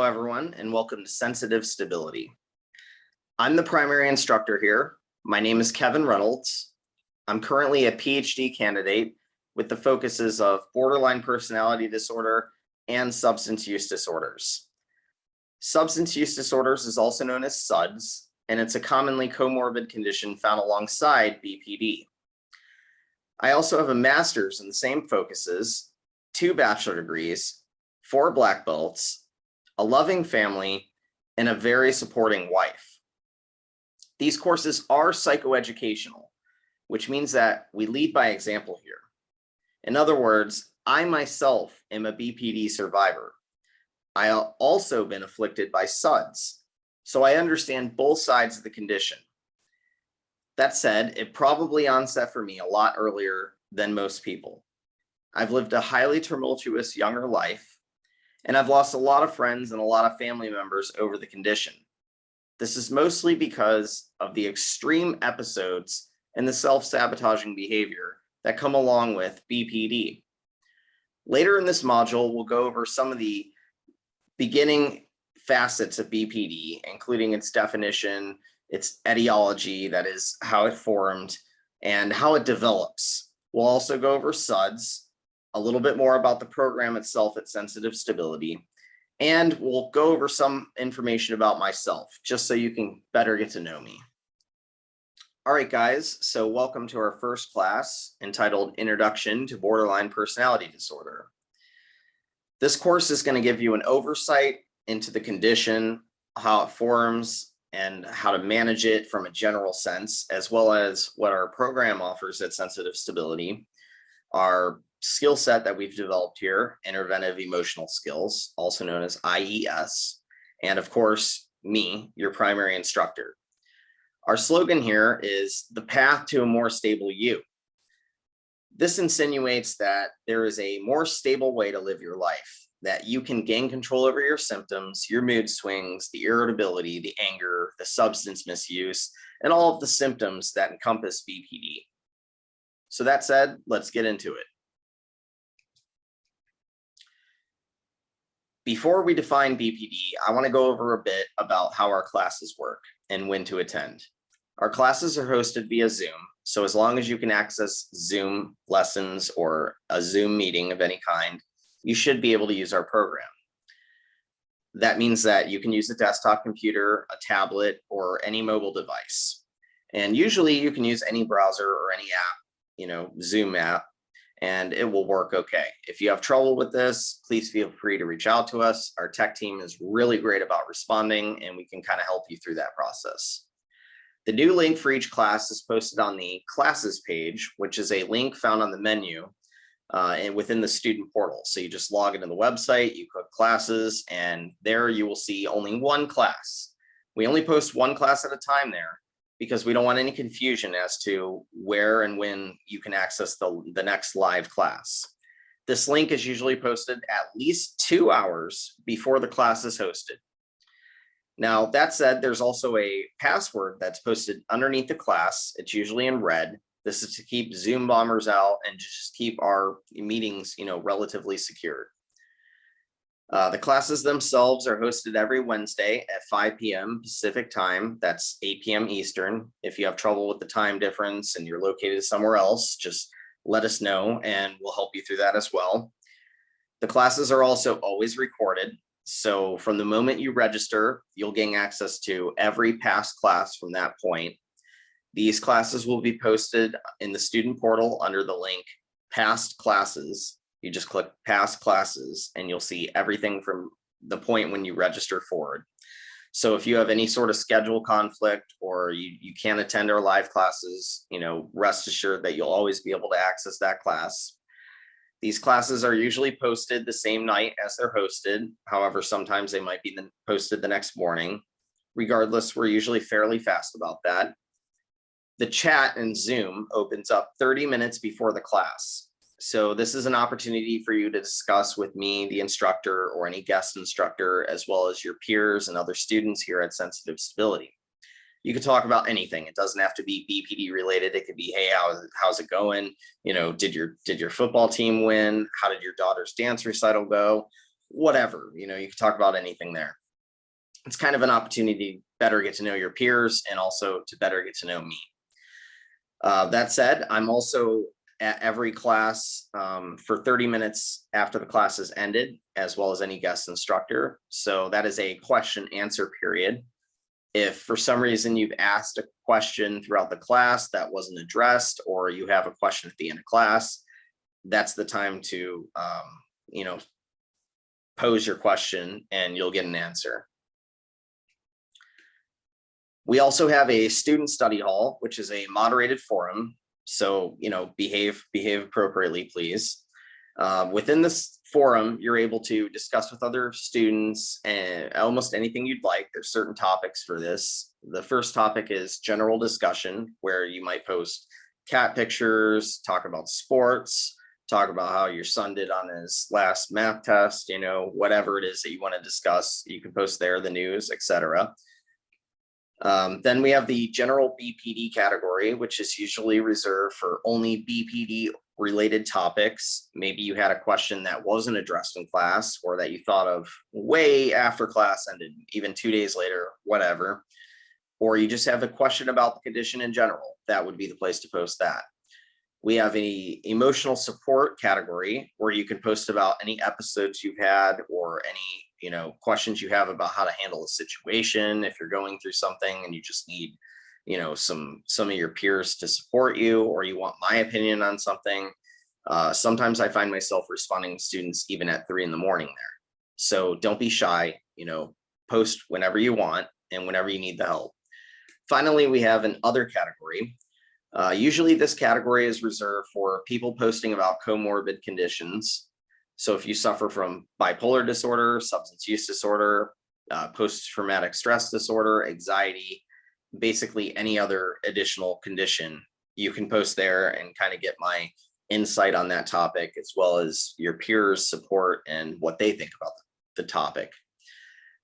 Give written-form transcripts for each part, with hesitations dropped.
everyone, and welcome to Sensitive Stability. I'm the primary instructor here. My name is Kevin Reynolds. I'm currently a PhD candidate with the focuses of borderline personality disorder and substance use disorders. Substance use disorders is also known as SUDS, and it's a commonly comorbid condition found alongside BPD. I also have a master's in the same focuses, 2 bachelor degrees, 4 black belts, a loving family, and a very supporting wife. These courses are psychoeducational, which means that we lead by example here. In other words, I myself am a BPD survivor. I have also been afflicted by SUDS, so I understand both sides of the condition. That said, it probably onset for me a lot earlier than most people. I've lived a highly tumultuous younger life, and I've lost a lot of friends and a lot of family members over the condition. This is mostly because of the extreme episodes and the self-sabotaging behavior that come along with BPD. Later in this module, we'll go over some of the beginning facets of BPD, including its definition, its etiology, that is how it formed, and how it develops. We'll also go over SUDS, a little bit more about the program itself at Sensitive Stability, and we'll go over some information about myself, just so you can better get to know me. All right, guys, so welcome to our first class entitled Introduction to Borderline Personality Disorder. This course is going to give you an oversight into the condition, how it forms, and how to manage it from a general sense, as well as what our program offers at Sensitive Stability, our skill set that we've developed here, Interventive Emotional Skills, also known as IES, and of course, me, your primary instructor. Our slogan here is the path to a more stable you. This insinuates that there is a more stable way to live your life, that you can gain control over your symptoms, your mood swings, the irritability, the anger, the substance misuse, and all of the symptoms that encompass BPD. So that said, let's get into it. Before we define BPD, I want to go over a bit about how our classes work and when to attend. Our classes are hosted via Zoom, so as long as you can access Zoom lessons or a Zoom meeting of any kind, you should be able to use our program. That means that you can use a desktop computer, a tablet, or any mobile device. And usually you can use any browser or any app, Zoom app, and it will work okay. If you have trouble with this, please feel free to reach out to us. Our tech team is really great about responding, and we can kind of help you through that process. The new link for each class is posted on the classes page, which is a link found on the menu and within the student portal. So you just log into the website, you click classes, and there you will see only one class. We only post one class at a time there, because we don't want any confusion as to where and when you can access the next live class. This link is usually posted at least 2 hours before the class is hosted. Now, that said, there's also a password that's posted underneath the class. It's usually in red. This is to keep Zoom bombers out and just keep our meetings, relatively secured. The classes themselves are hosted every Wednesday at 5 p.m. Pacific time. That's 8 p.m. Eastern. If you have trouble with the time difference and you're located somewhere else, just let us know and we'll help you through that as well. The classes are also always recorded. So from the moment you register, you'll gain access to every past class from that point. These classes will be posted in the student portal under the link Past Classes. You just click Past Classes and you'll see everything from the point when you register forward. So if you have any sort of schedule conflict or you can't attend our live classes, rest assured that you'll always be able to access that class. These classes are usually posted the same night as they're hosted. However, sometimes they might be posted the next morning. Regardless, we're usually fairly fast about that. The chat in Zoom opens up 30 minutes before the class. So this is an opportunity for you to discuss with me, the instructor, or any guest instructor, as well as your peers and other students here at Sensitive Stability. You could talk about anything. It doesn't have to be BPD related. It could be, hey, how's it going? Did your football team win? How did your daughter's dance recital go? whatever, you can talk about anything there. It's kind of an opportunity to better get to know your peers and also to better get to know me. That said, I'm also at every class for 30 minutes after the class has ended, as well as any guest instructor. So that is a question answer period. If for some reason you've asked a question throughout the class that wasn't addressed, or you have a question at the end of class, that's the time to, pose your question and you'll get an answer. We also have a student study hall, which is a moderated forum. So, behave appropriately, please. Within this forum, you're able to discuss with other students and almost anything you'd like. There's certain topics for this. The first topic is general discussion, where you might post cat pictures, talk about sports, talk about how your son did on his last math test, whatever it is that you want to discuss, you can post there, the news, etc. Then we have the general BPD category, which is usually reserved for only BPD related topics. Maybe you had a question that wasn't addressed in class, or that you thought of way after class ended, even 2 days later, whatever. Or you just have a question about the condition in general. That would be the place to post that. We have a emotional support category where you can post about any episodes you've had, or any questions you have about how to handle a situation. If you're going through something and you just need some of your peers to support you, or you want my opinion on something. Sometimes I find myself responding to students even at 3 a.m. there. So don't be shy, post whenever you want and whenever you need the help. Finally, we have an other category. Usually this category is reserved for people posting about comorbid conditions. So if you suffer from bipolar disorder, substance use disorder, post-traumatic stress disorder, anxiety, basically any other additional condition, you can post there and kind of get my insight on that topic, as well as your peers' support and what they think about the topic.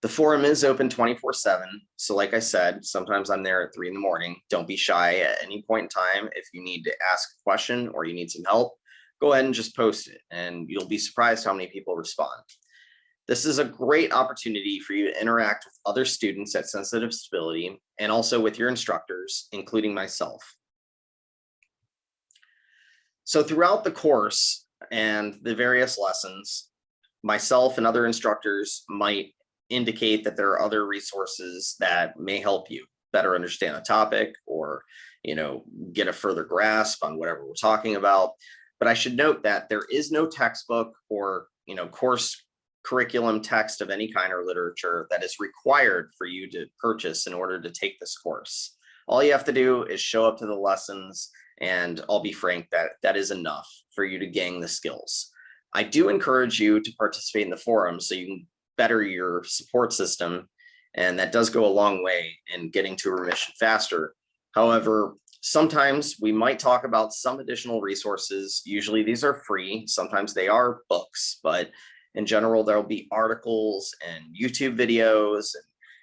The forum is open 24/7. So like I said, sometimes I'm there at 3 a.m. Don't be shy at any point in time. If you need to ask a question or you need some help, go ahead and just post it, and you'll be surprised how many people respond. This is a great opportunity for you to interact with other students at Sensitive Stability, and also with your instructors, including myself. So throughout the course and the various lessons, myself and other instructors might indicate that there are other resources that may help you better understand a topic, or get a further grasp on whatever we're talking about. But I should note that there is no textbook or course curriculum text of any kind or literature that is required for you to purchase in order to take this course. All you have to do is show up to the lessons, and I'll be frank, that is enough for you to gain the skills. I do encourage you to participate in the forum so you can better your support system, and that does go a long way in getting to remission faster. However, sometimes we might talk about some additional resources. Usually these are free. Sometimes they are books, but in general, there'll be articles and YouTube videos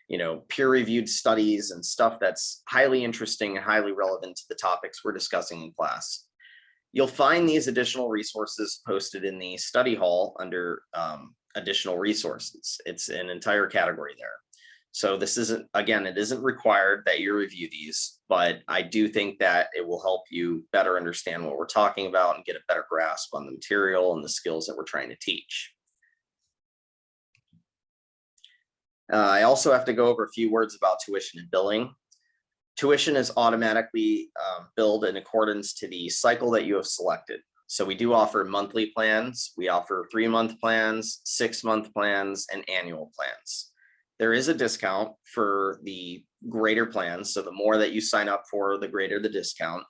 and peer-reviewed studies and stuff that's highly interesting and highly relevant to the topics we're discussing in class. You'll find these additional resources posted in the study hall under additional resources. It's an entire category there. So this isn't, again, it isn't required that you review these, but I do think that it will help you better understand what we're talking about and get a better grasp on the material and the skills that we're trying to teach. I also have to go over a few words about tuition and billing. Tuition is automatically billed in accordance to the cycle that you have selected. So we do offer monthly plans. We offer 3-month plans, 6-month plans, and annual plans. There is a discount for the greater plans. So the more that you sign up for, the greater the discount.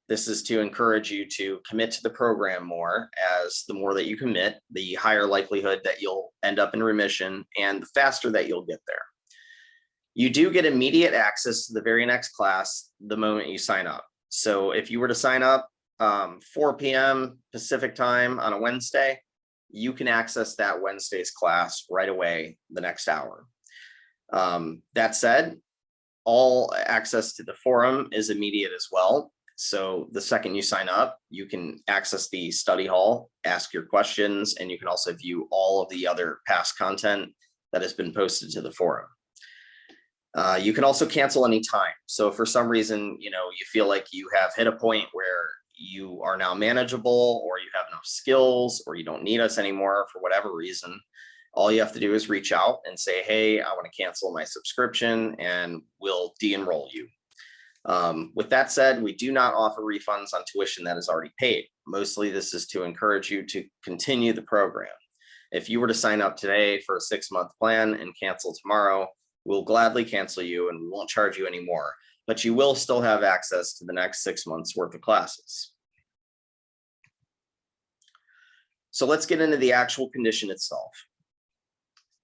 This is to encourage you to commit to the program more, as the more that you commit, the higher likelihood that you'll end up in remission and the faster that you'll get there. You do get immediate access to the very next class the moment you sign up. So if you were to sign up 4 p.m. Pacific time on a Wednesday, you can access that Wednesday's class right away the next hour. That said, all access to the forum is immediate as well. So the second you sign up, you can access the study hall, ask your questions, and you can also view all of the other past content that has been posted to the forum. You can also cancel anytime. So if for some reason, you feel like you have hit a point where you are now manageable, or you have enough skills, or you don't need us anymore for whatever reason, all you have to do is reach out and say, hey, I want to cancel my subscription, and we'll de-enroll you. With that said, we do not offer refunds on tuition that is already paid. Mostly this is to encourage you to continue the program. If you were to sign up today for a 6-month plan and cancel tomorrow, we'll gladly cancel you and we won't charge you anymore, but you will still have access to the next 6 months worth of classes. So let's get into the actual condition itself.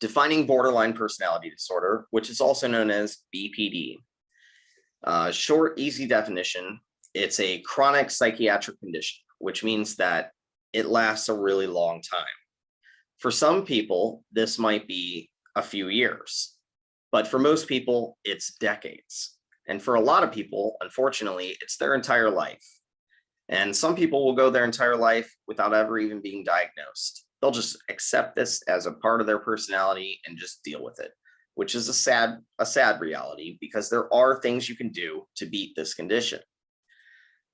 Defining borderline personality disorder, which is also known as BPD. Short, easy definition, it's a chronic psychiatric condition, which means that it lasts a really long time. For some people, this might be a few years, but for most people, it's decades. And for a lot of people, unfortunately, it's their entire life. And some people will go their entire life without ever even being diagnosed. They'll just accept this as a part of their personality and just deal with it, which is a sad reality, because there are things you can do to beat this condition.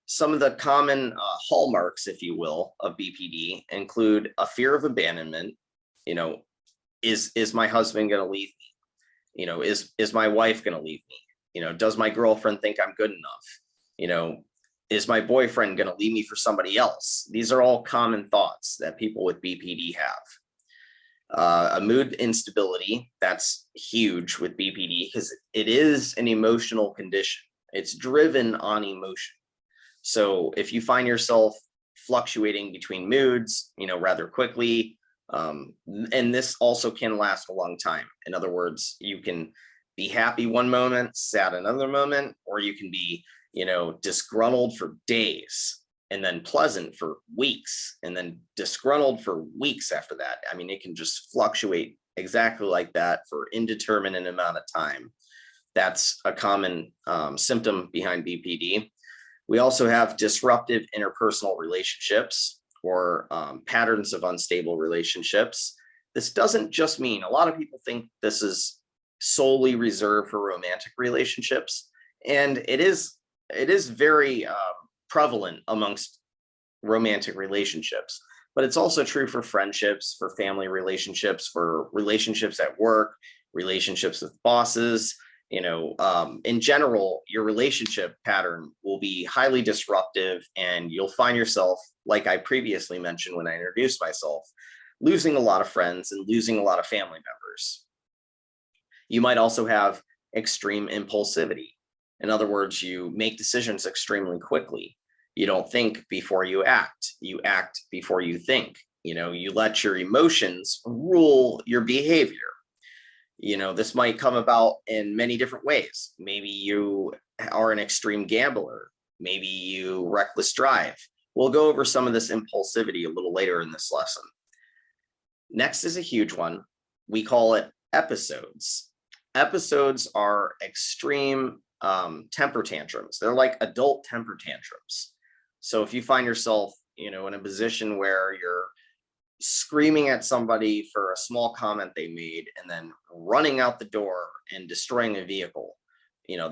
Some of the common hallmarks, if you will, of BPD include a fear of abandonment. Is my husband going to leave me? Is my wife going to leave me? Does my girlfriend think I'm good enough? Is my boyfriend going to leave me for somebody else? These are all common thoughts that people with BPD have. A mood instability, that's huge with BPD because it is an emotional condition. It's driven on emotion. So if you find yourself fluctuating between moods, rather quickly, and this also can last a long time. In other words, you can be happy one moment, sad another moment, or you can be, disgruntled for days, and then pleasant for weeks, and then disgruntled for weeks after that. I mean, it can just fluctuate exactly like that for indeterminate amount of time. That's a common symptom behind BPD. We also have disruptive interpersonal relationships, or patterns of unstable relationships. This doesn't just mean, a lot of people think this is solely reserved for romantic relationships, and it is very prevalent amongst romantic relationships, but it's also true for friendships, for family relationships, for relationships at work, relationships with bosses. In general, your relationship pattern will be highly disruptive, and you'll find yourself, like I previously mentioned when I introduced myself, losing a lot of friends and losing a lot of family members. You might also have extreme impulsivity. In other words, you make decisions extremely quickly. You don't think before you act. You act before you think. You let your emotions rule your behavior. This might come about in many different ways. Maybe you are an extreme gambler. Maybe you reckless drive. We'll go over some of this impulsivity a little later in this lesson. Next is a huge one. We call it episodes. Episodes are extreme temper tantrums. They're like adult temper tantrums. So if you find yourself, in a position where you're screaming at somebody for a small comment they made and then running out the door and destroying a vehicle,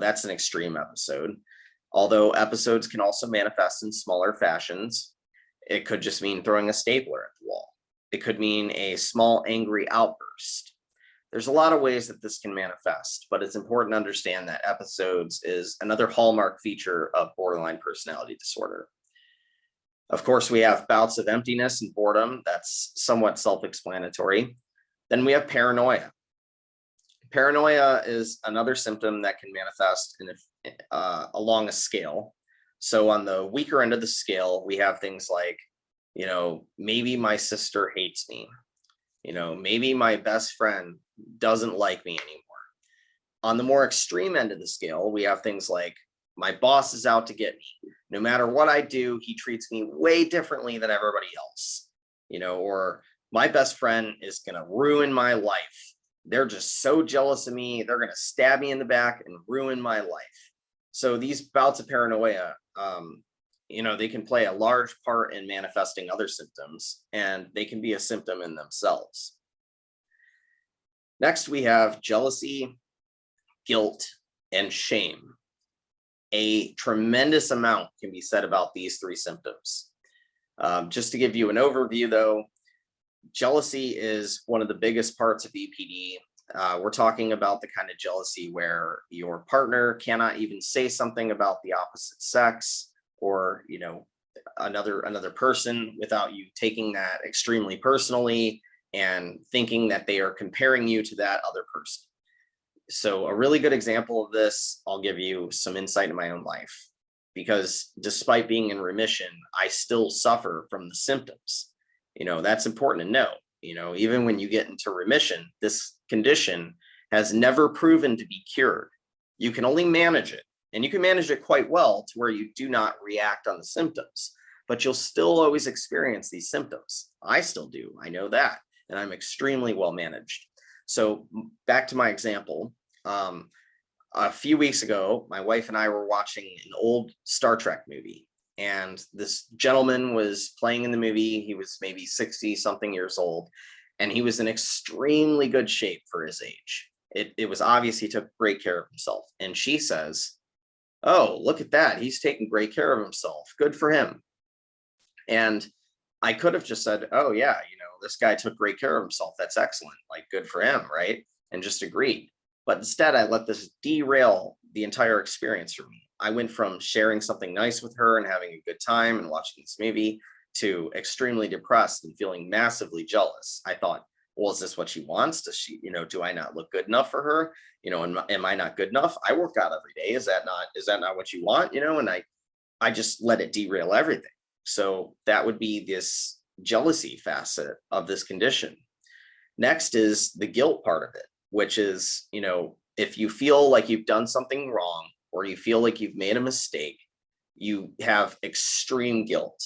that's an extreme episode. Although episodes can also manifest in smaller fashions. It could just mean throwing a stapler at the wall. It could mean a small angry outburst. There's a lot of ways that this can manifest, but it's important to understand that episodes is another hallmark feature of borderline personality disorder. Of course, we have bouts of emptiness and boredom. That's somewhat self-explanatory. Then we have paranoia. Paranoia is another symptom that can manifest along a scale. So on the weaker end of the scale, we have things like, maybe my sister hates me. Maybe my best friend doesn't like me anymore. On the more extreme end of the scale, we have things like, my boss is out to get me. No matter what I do, he treats me way differently than everybody else. Or my best friend is going to ruin my life. They're just so jealous of me. They're going to stab me in the back and ruin my life. So these bouts of paranoia, they can play a large part in manifesting other symptoms, and they can be a symptom in themselves. Next, we have jealousy, guilt, and shame. A tremendous amount can be said about these three symptoms. Just to give you an overview, though, jealousy is one of the biggest parts of BPD. We're talking about the kind of jealousy where your partner cannot even say something about the opposite sex, or another person, without you taking that extremely personally and thinking that they are comparing you to that other person. So a really good example of this, I'll give you some insight in my own life, because despite being in remission, I still suffer from the symptoms. That's important to know. Even when you get into remission, this condition has never proven to be cured. You can only manage it, and you can manage it quite well to where you do not react on the symptoms, but you'll still always experience these symptoms. I still do, I know that, and I'm extremely well managed. So back to my example, a few weeks ago, my wife and I were watching an old Star Trek movie, and this gentleman was playing in the movie. He was maybe 60 something years old, and he was in extremely good shape for his age. It was obvious he took great care of himself. And she says, "Oh, look at that. He's taking great care of himself. Good for him." And I could have just said, "Oh, yeah, this guy took great care of himself. That's excellent. Like, good for him," right? And just agreed. But instead, I let this derail the entire experience for me. I went from sharing something nice with her and having a good time and watching this movie to extremely depressed and feeling massively jealous. I thought, well, is this what she wants? Does she, do I not look good enough for her? Am I not good enough? I work out every day. Is that not what you want? And I just let it derail everything. So that would be this jealousy facet of this condition. Next is the guilt part of it, which is, if you feel like you've done something wrong, or you feel like you've made a mistake, you have extreme guilt.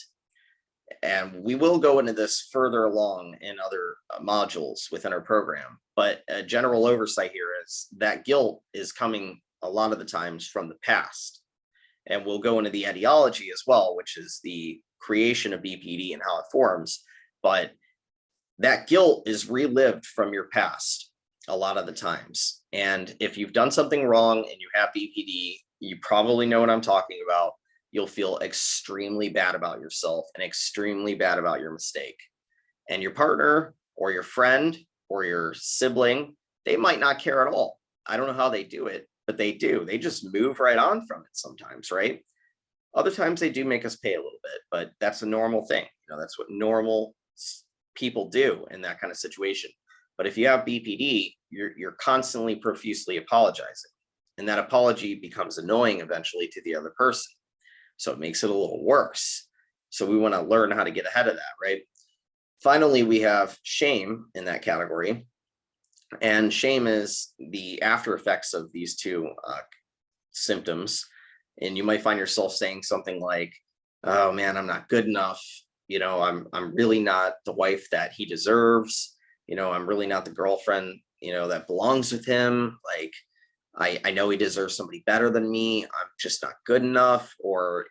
And we will go into this further along in other modules within our program. But a general oversight here is that guilt is coming a lot of the times from the past. And we'll go into the etiology as well, which is the creation of BPD and how it forms. But that guilt is relived from your past a lot of the times. And if you've done something wrong and you have BPD, you probably know what I'm talking about. You'll feel extremely bad about yourself and extremely bad about your mistake. And your partner or your friend or your sibling, they might not care at all. I don't know how they do it, but they do. They just move right on from it sometimes, right? Other times they do make us pay a little bit, but that's a normal thing. That's what normal people do in that kind of situation. But if you have BPD, you're constantly profusely apologizing, and that apology becomes annoying eventually to the other person. So it makes it a little worse. So we want to learn how to get ahead of that, right? Finally, we have shame in that category. And shame is the after effects of these two symptoms. And you might find yourself saying something like, "Oh man, I'm not good enough. I'm really not the wife that he deserves. I'm really not the girlfriend, that belongs with him. Like, I know he deserves somebody better than me. I'm just not good enough." Or,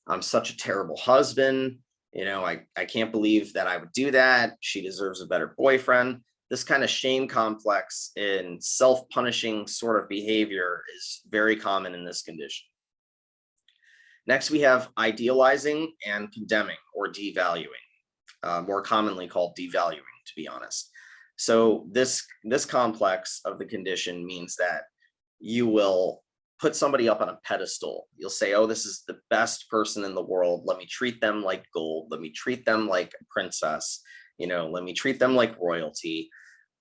I'm such a terrible husband. I can't believe that I would do that. She deserves a better boyfriend. This kind of shame complex and self-punishing sort of behavior is very common in this condition. Next, we have idealizing and condemning, or devaluing, more commonly called devaluing, to be honest. So this complex of the condition means that you will put somebody up on a pedestal. You'll say, "Oh, this is the best person in the world. Let me treat them like gold. Let me treat them like a princess. Let me treat them like royalty,"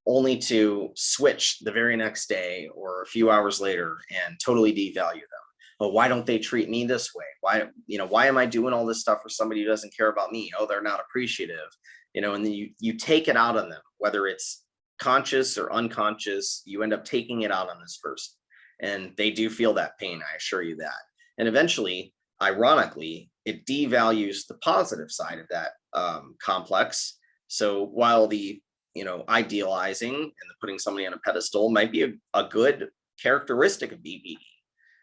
only to switch the very next day or a few hours later and totally devalue them. "Oh, why don't they treat me this way? Why am I doing all this stuff for somebody who doesn't care about me? Oh, they're not appreciative." And then you take it out on them, whether it's conscious or unconscious. You end up taking it out on this person, and they do feel that pain, I assure you that. And eventually, ironically, it devalues the positive side of that complex. So while the idealizing and the putting somebody on a pedestal might be a good characteristic of BPD,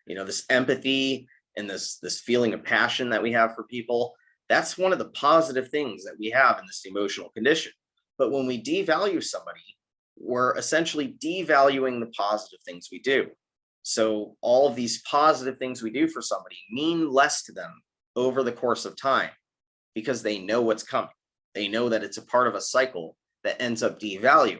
This empathy and this feeling of passion that we have for people, that's one of the positive things that we have in this emotional condition. But when we devalue somebody, we're essentially devaluing the positive things we do. So all of these positive things we do for somebody mean less to them over the course of time because they know what's coming. They know that it's a part of a cycle that ends up devaluing.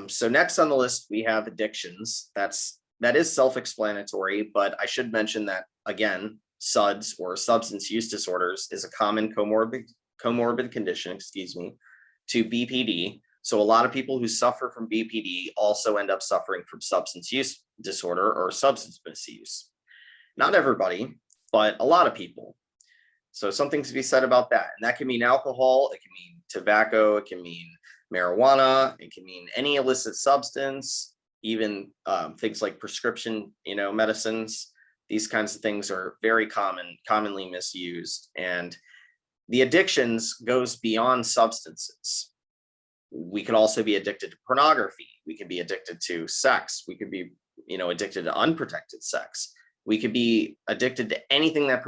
So next on the list, we have addictions. That is self-explanatory, but I should mention that, again, SUDS, or substance use disorders, is a common comorbid condition, to BPD. So a lot of people who suffer from BPD also end up suffering from substance use disorder or substance misuse. Not everybody, but a lot of people. So something to be said about that. And that can mean alcohol, it can mean tobacco, it can mean marijuana, it can mean any illicit substance, even things like prescription, medicines. These kinds of things are very commonly misused. And the addictions goes beyond substances. We could also be addicted to pornography. We could be addicted to sex. We could be, addicted to unprotected sex. We could be addicted to anything that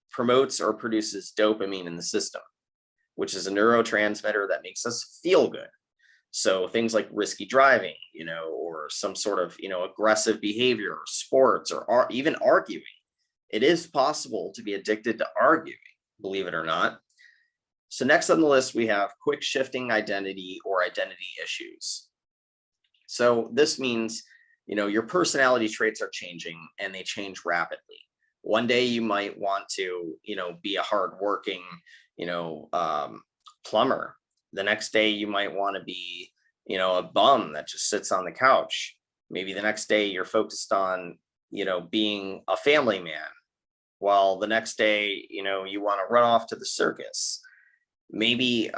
promotes or produces dopamine in the system, which is a neurotransmitter that makes us feel good. So things like risky driving, or some sort of, aggressive behavior, or sports, or even arguing. It is possible to be addicted to arguing, believe it or not. So next on the list, we have quick shifting identity or identity issues. So this means, your personality traits are changing, and they change rapidly. One day you might want to, be a hardworking, plumber. The next day you might want to be, a bum that just sits on the couch. Maybe the next day you're focused on, being a family man, while the next day, you want to run off to the circus. Maybe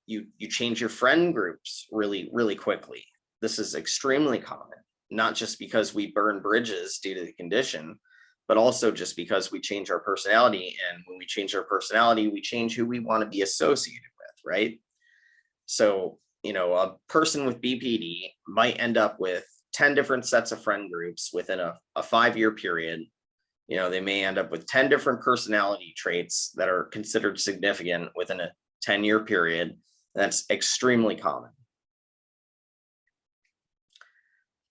you change your friend groups really, really quickly. This is extremely common, not just because we burn bridges due to the condition, but also just because we change our personality. And when we change our personality, we change who we want to be associated with, right? So, a person with BPD might end up with 10 different sets of friend groups within a 5-year period. They may end up with 10 different personality traits that are considered significant within a 10-year period. That's extremely common.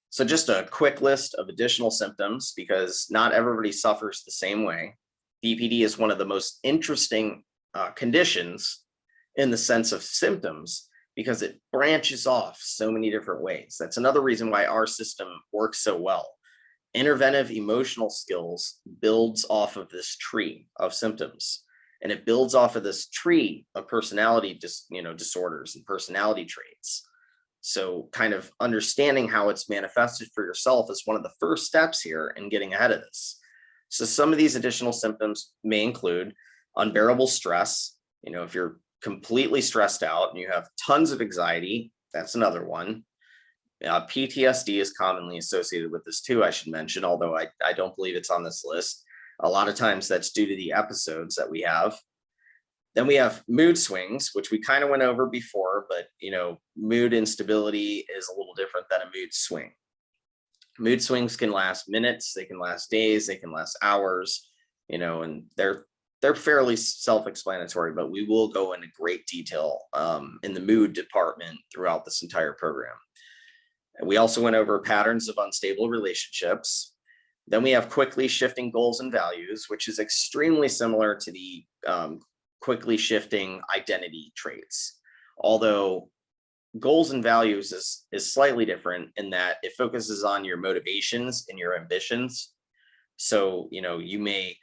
So just a quick list of additional symptoms, because not everybody suffers the same way. BPD is one of the most interesting conditions in the sense of symptoms, because it branches off so many different ways. That's another reason why our system works so well. Interventive emotional skills builds off of this tree of symptoms, and it builds off of this tree of personality disorders and personality traits. So kind of understanding how it's manifested for yourself is one of the first steps here in getting ahead of this. So some of these additional symptoms may include unbearable stress. If you're completely stressed out and you have tons of anxiety, that's another one. PTSD is commonly associated with this too, I should mention, although I don't believe it's on this list. A lot of times that's due to the episodes that we have. Then we have mood swings, which we kind of went over before, but mood instability is a little different than a mood swing. Mood swings can last minutes, they can last days, they can last hours, and they're fairly self-explanatory, but we will go into great detail in the mood department throughout this entire program. And we also went over patterns of unstable relationships. Then we have quickly shifting goals and values, which is extremely similar to the quickly shifting identity traits. Although goals and values is slightly different in that it focuses on your motivations and your ambitions. So, you may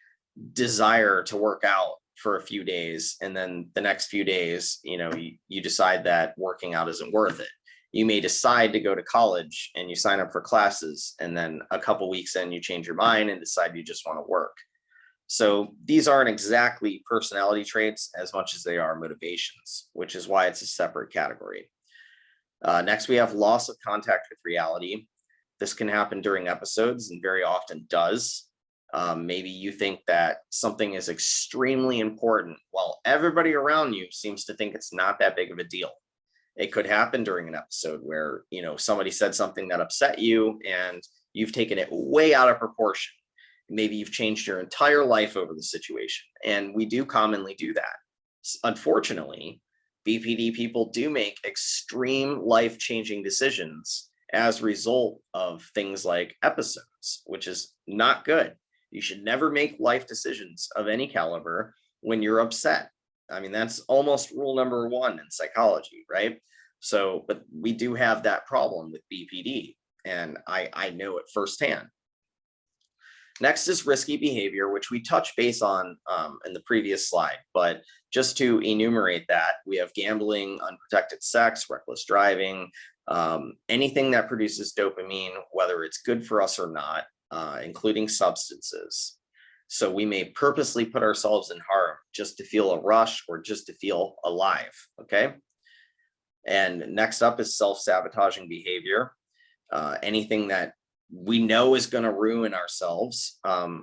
desire to work out for a few days, and then the next few days, you decide that working out isn't worth it. You may decide to go to college and you sign up for classes, and then a couple weeks in, you change your mind and decide you just want to work. So these aren't exactly personality traits as much as they are motivations, which is why it's a separate category. Next, we have loss of contact with reality. This can happen during episodes and very often does. Maybe you think that something is extremely important while everybody around you seems to think it's not that big of a deal. It could happen during an episode where, somebody said something that upset you, and you've taken it way out of proportion. Maybe you've changed your entire life over the situation. And we do commonly do that. Unfortunately, BPD people do make extreme life-changing decisions as a result of things like episodes, which is not good. You should never make life decisions of any caliber when you're upset. I mean, that's almost rule number one in psychology, right? So, but we do have that problem with BPD, and I know it firsthand. Next is risky behavior, which we touched base on in the previous slide. But just to enumerate that, we have gambling, unprotected sex, reckless driving, anything that produces dopamine, whether it's good for us or not, including substances. So we may purposely put ourselves in harm just to feel a rush or just to feel alive, okay? And next up is self-sabotaging behavior, anything that we know is going to ruin ourselves,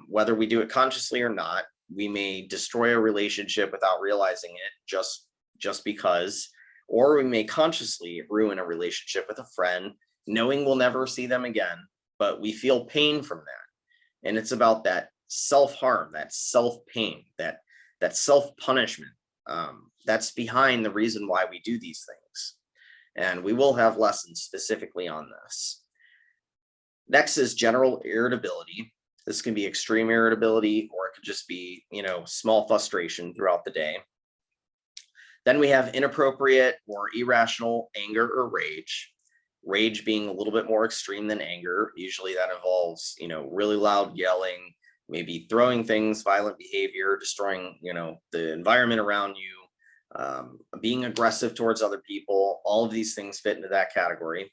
whether we do it consciously or not. We may destroy a relationship without realizing it just because, or we may consciously ruin a relationship with a friend, knowing we'll never see them again, but we feel pain from that. And it's about that self-harm, that self-pain, that self-punishment. That's behind the reason why we do these things. And we will have lessons specifically on this. Next is general irritability. This can be extreme irritability, or it could just be, small frustration throughout the day. Then we have inappropriate or irrational anger or rage. Rage being a little bit more extreme than anger. Usually that involves, really loud yelling, maybe throwing things, violent behavior, destroying, the environment around you, being aggressive towards other people. All of these things fit into that category.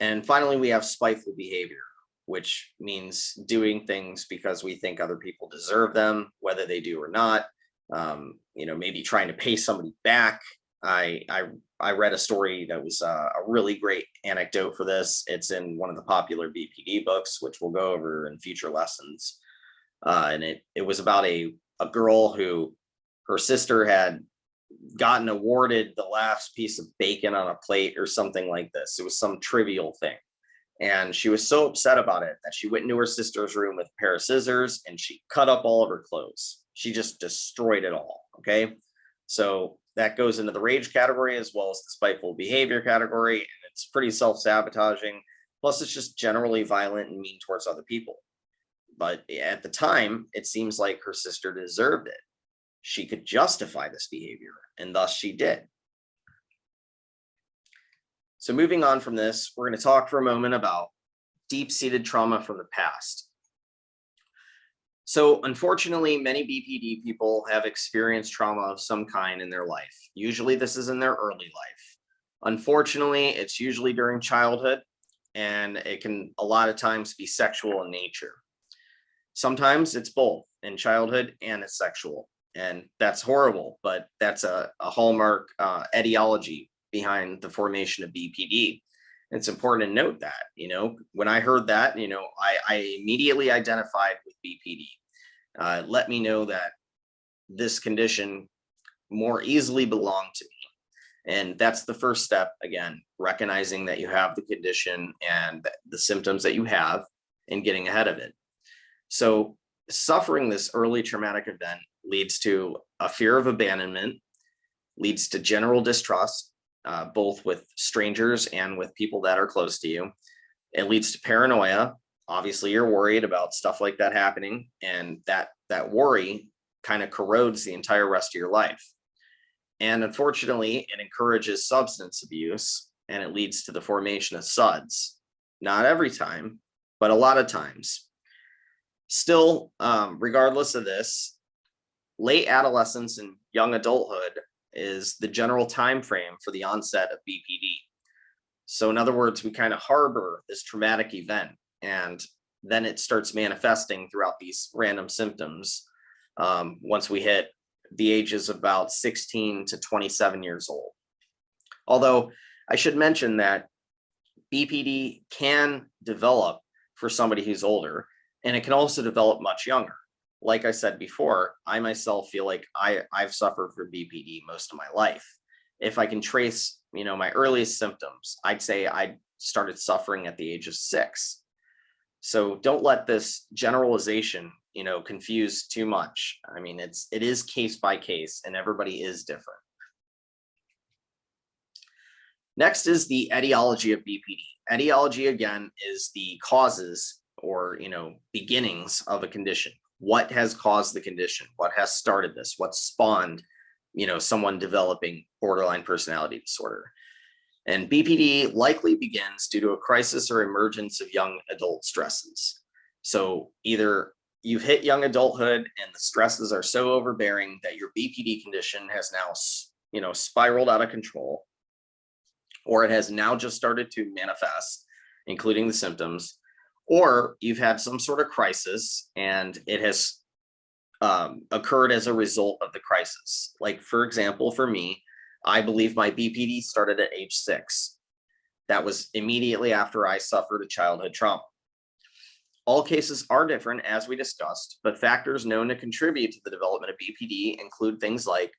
And finally, we have spiteful behavior, which means doing things because we think other people deserve them, whether they do or not. Maybe trying to pay somebody back. I read a story that was a really great anecdote for this. It's in one of the popular BPD books, which we'll go over in future lessons. And it was about a girl who her sister had gotten awarded the last piece of bacon on a plate or something like this. It was some trivial thing. And she was so upset about it that she went into her sister's room with a pair of scissors and she cut up all of her clothes. She just destroyed it all. Okay. So that goes into the rage category as well as the spiteful behavior category. And it's pretty self-sabotaging. Plus, it's just generally violent and mean towards other people. But at the time, it seems like her sister deserved it. She could justify this behavior, and thus she did. So moving on from this, we're going to talk for a moment about deep-seated trauma from the past. So unfortunately, many BPD people have experienced trauma of some kind in their life. Usually this is in their early life. Unfortunately, it's usually during childhood, and it can a lot of times be sexual in nature. Sometimes it's both in childhood and it's sexual. And that's horrible, but that's a hallmark etiology behind the formation of BPD. It's important to note that, when I heard that, I immediately identified with BPD. Let me know that this condition more easily belonged to me. And that's the first step, again, recognizing that you have the condition and the symptoms that you have and getting ahead of it. So suffering this early traumatic event leads to a fear of abandonment, leads to general distrust, both with strangers and with people that are close to you. It leads to paranoia. Obviously, you're worried about stuff like that happening, and that worry kind of corrodes the entire rest of your life. And unfortunately, it encourages substance abuse, and it leads to the formation of SUDS. Not every time, but a lot of times. Still, regardless of this, late adolescence and young adulthood is the general time frame for the onset of BPD. So in other words, we kind of harbor this traumatic event, and then it starts manifesting throughout these random symptoms once we hit the ages of about 16 to 27 years old. Although I should mention that BPD can develop for somebody who's older, and it can also develop much younger. Like I said before, I myself feel like I've suffered from BPD most of my life. If I can trace, my earliest symptoms, I'd say I started suffering at the age of 6. So don't let this generalization, confuse too much. I mean, it is case by case and everybody is different. Next is the etiology of BPD. Etiology, again, is the causes or, beginnings of a condition. What has caused the condition? What has started this? What spawned, someone developing borderline personality disorder? And BPD likely begins due to a crisis or emergence of young adult stresses. So either you've hit young adulthood and the stresses are so overbearing that your BPD condition has now, spiraled out of control, or it has now just started to manifest, including the symptoms, or you've had some sort of crisis and it has occurred as a result of the crisis. Like, for example, for me, I believe my BPD started at age 6. That was immediately after I suffered a childhood trauma. All cases are different, as we discussed, but factors known to contribute to the development of BPD include things like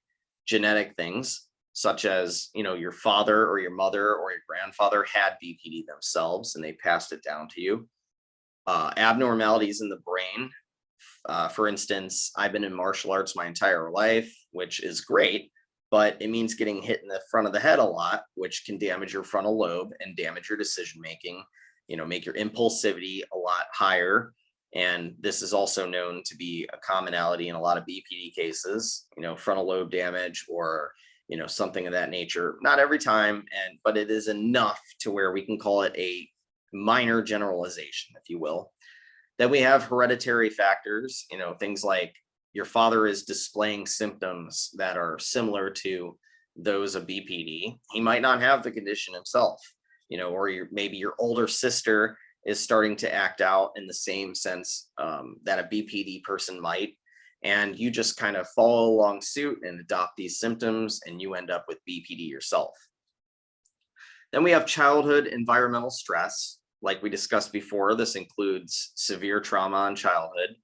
genetic things, such as, your father or your mother or your grandfather had BPD themselves and they passed it down to you. Abnormalities in the brain. For instance, I've been in martial arts my entire life, which is great, but it means getting hit in the front of the head a lot, which can damage your frontal lobe and damage your decision making, make your impulsivity a lot higher. And this is also known to be a commonality in a lot of BPD cases, frontal lobe damage or, something of that nature. Not every time, but it is enough to where we can call it a minor generalization, if you will. Then we have hereditary factors, things like your father is displaying symptoms that are similar to those of BPD. He might not have the condition himself, or maybe your older sister is starting to act out in the same sense that a BPD person might. And you just kind of follow along suit and adopt these symptoms and you end up with BPD yourself. Then we have childhood environmental stress. Like we discussed before, this includes severe trauma in childhood.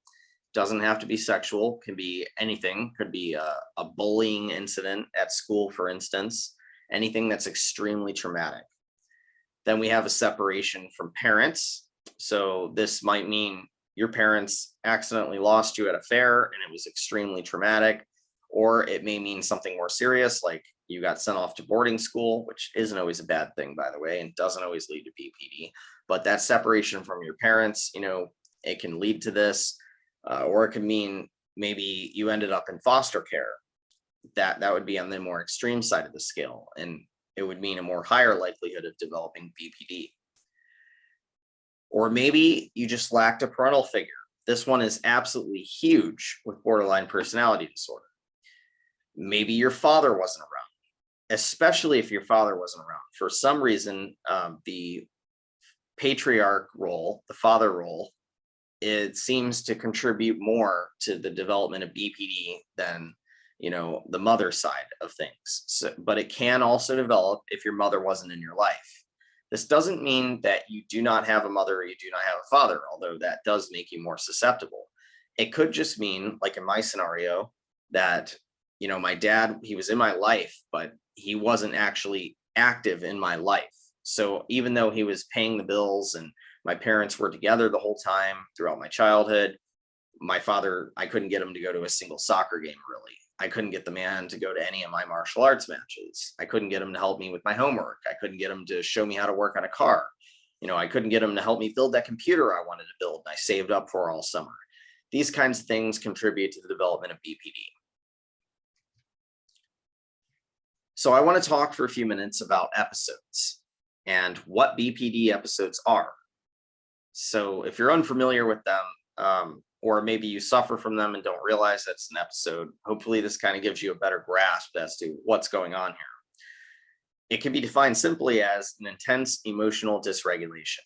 Doesn't have to be sexual, can be anything. Could be a bullying incident at school, for instance, anything that's extremely traumatic. Then we have a separation from parents. So this might mean your parents accidentally lost you at a fair and it was extremely traumatic, or it may mean something more serious, like you got sent off to boarding school, which isn't always a bad thing, by the way, and doesn't always lead to BPD. But that separation from your parents, it can lead to this, or it could mean maybe you ended up in foster care. That would be on the more extreme side of the scale, and it would mean a more higher likelihood of developing BPD. Or maybe you just lacked a parental figure. This one is absolutely huge with borderline personality disorder. Maybe your father wasn't around, especially if your father wasn't around. For some reason, the patriarch role, the father role, it seems to contribute more to the development of BPD than, the mother side of things. So, but it can also develop if your mother wasn't in your life. This doesn't mean that you do not have a mother or you do not have a father, although that does make you more susceptible. It could just mean, like in my scenario, that, my dad, he was in my life, but he wasn't actually active in my life. So even though he was paying the bills and my parents were together the whole time throughout my childhood, my father, I couldn't get him to go to a single soccer game, really. I couldn't get the man to go to any of my martial arts matches. I couldn't get him to help me with my homework. I couldn't get him to show me how to work on a car. I couldn't get him to help me build that computer I wanted to build and I saved up for all summer. These kinds of things contribute to the development of BPD. So I want to talk for a few minutes about episodes and what BPD episodes are. So if you're unfamiliar with them, or maybe you suffer from them and don't realize that's an episode, hopefully this kind of gives you a better grasp as to what's going on here. It can be defined simply as an intense emotional dysregulation.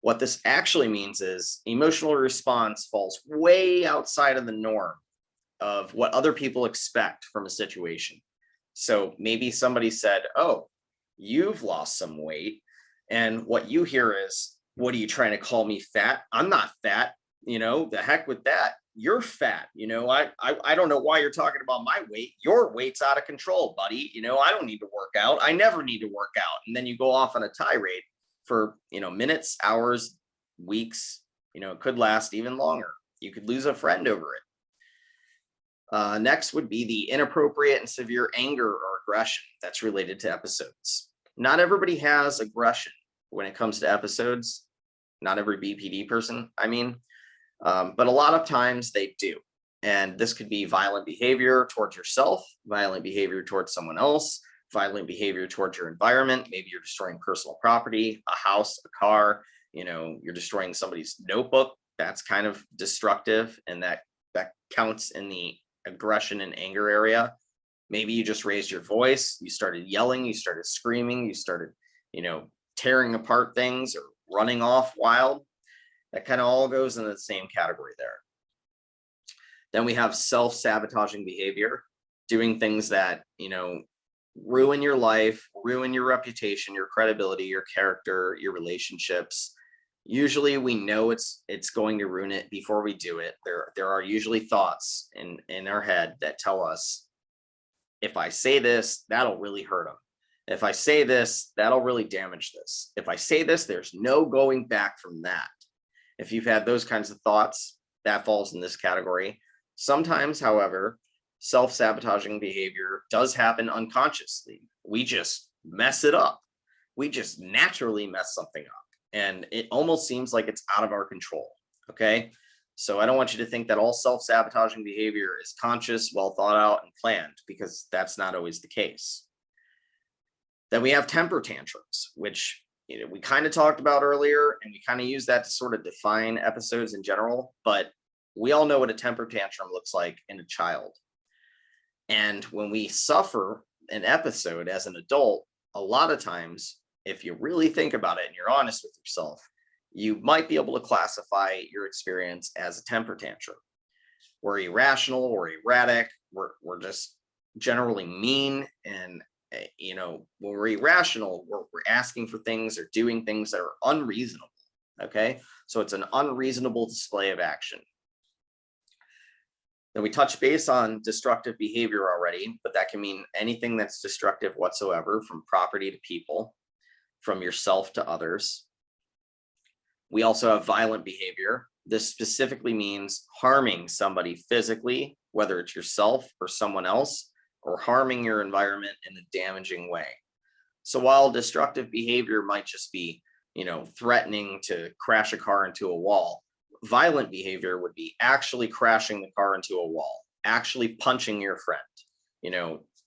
What this actually means is emotional response falls way outside of the norm of what other people expect from a situation. So maybe somebody said, "Oh, you've lost some weight." And what you hear is, "What are you trying to call me fat? I'm not fat. The heck with that. You're fat. I don't know why you're talking about my weight. Your weight's out of control, buddy. I don't need to work out. I never need to work out." And then you go off on a tirade for, minutes, hours, weeks, it could last even longer. You could lose a friend over it. Next would be the inappropriate and severe anger or aggression that's related to episodes. Not everybody has aggression when it comes to episodes. Not every BPD person, but a lot of times they do. And this could be violent behavior towards yourself, violent behavior towards someone else, violent behavior towards your environment. Maybe you're destroying personal property, a house, a car, you're destroying somebody's notebook. That's kind of destructive, and that counts in the aggression and anger area. Maybe you just raised your voice, you started yelling, you started screaming, you started, tearing apart things or running off wild. That kind of all goes into the same category there. Then we have self-sabotaging behavior, doing things that, ruin your life, ruin your reputation, your credibility, your character, your relationships. Usually we know it's going to ruin it before we do it. There are usually thoughts in our head that tell us, if I say this, that'll really hurt them. If I say this, that'll really damage this. If I say this, there's no going back from that. If you've had those kinds of thoughts, that falls in this category. Sometimes, however, self-sabotaging behavior does happen unconsciously. We just mess it up. We just naturally mess something up. And it almost seems like it's out of our control. Okay. So I don't want you to think that all self-sabotaging behavior is conscious, well thought out, and planned, because that's not always the case. Then we have temper tantrums, which we kind of talked about earlier, and we kind of use that to sort of define episodes in general, but we all know what a temper tantrum looks like in a child. And when we suffer an episode as an adult, a lot of times, if you really think about it and you're honest with yourself, you might be able to classify your experience as a temper tantrum. We're irrational, we're erratic, we're just generally mean. And, when we're irrational, we're asking for things or doing things that are unreasonable. Okay. So it's an unreasonable display of action. Then we touched base on destructive behavior already, but that can mean anything that's destructive whatsoever, from property to people, from yourself to others. We also have violent behavior. This specifically means harming somebody physically, whether it's yourself or someone else, or harming your environment in a damaging way. So while destructive behavior might just be, threatening to crash a car into a wall, violent behavior would be actually crashing the car into a wall, actually punching your friend,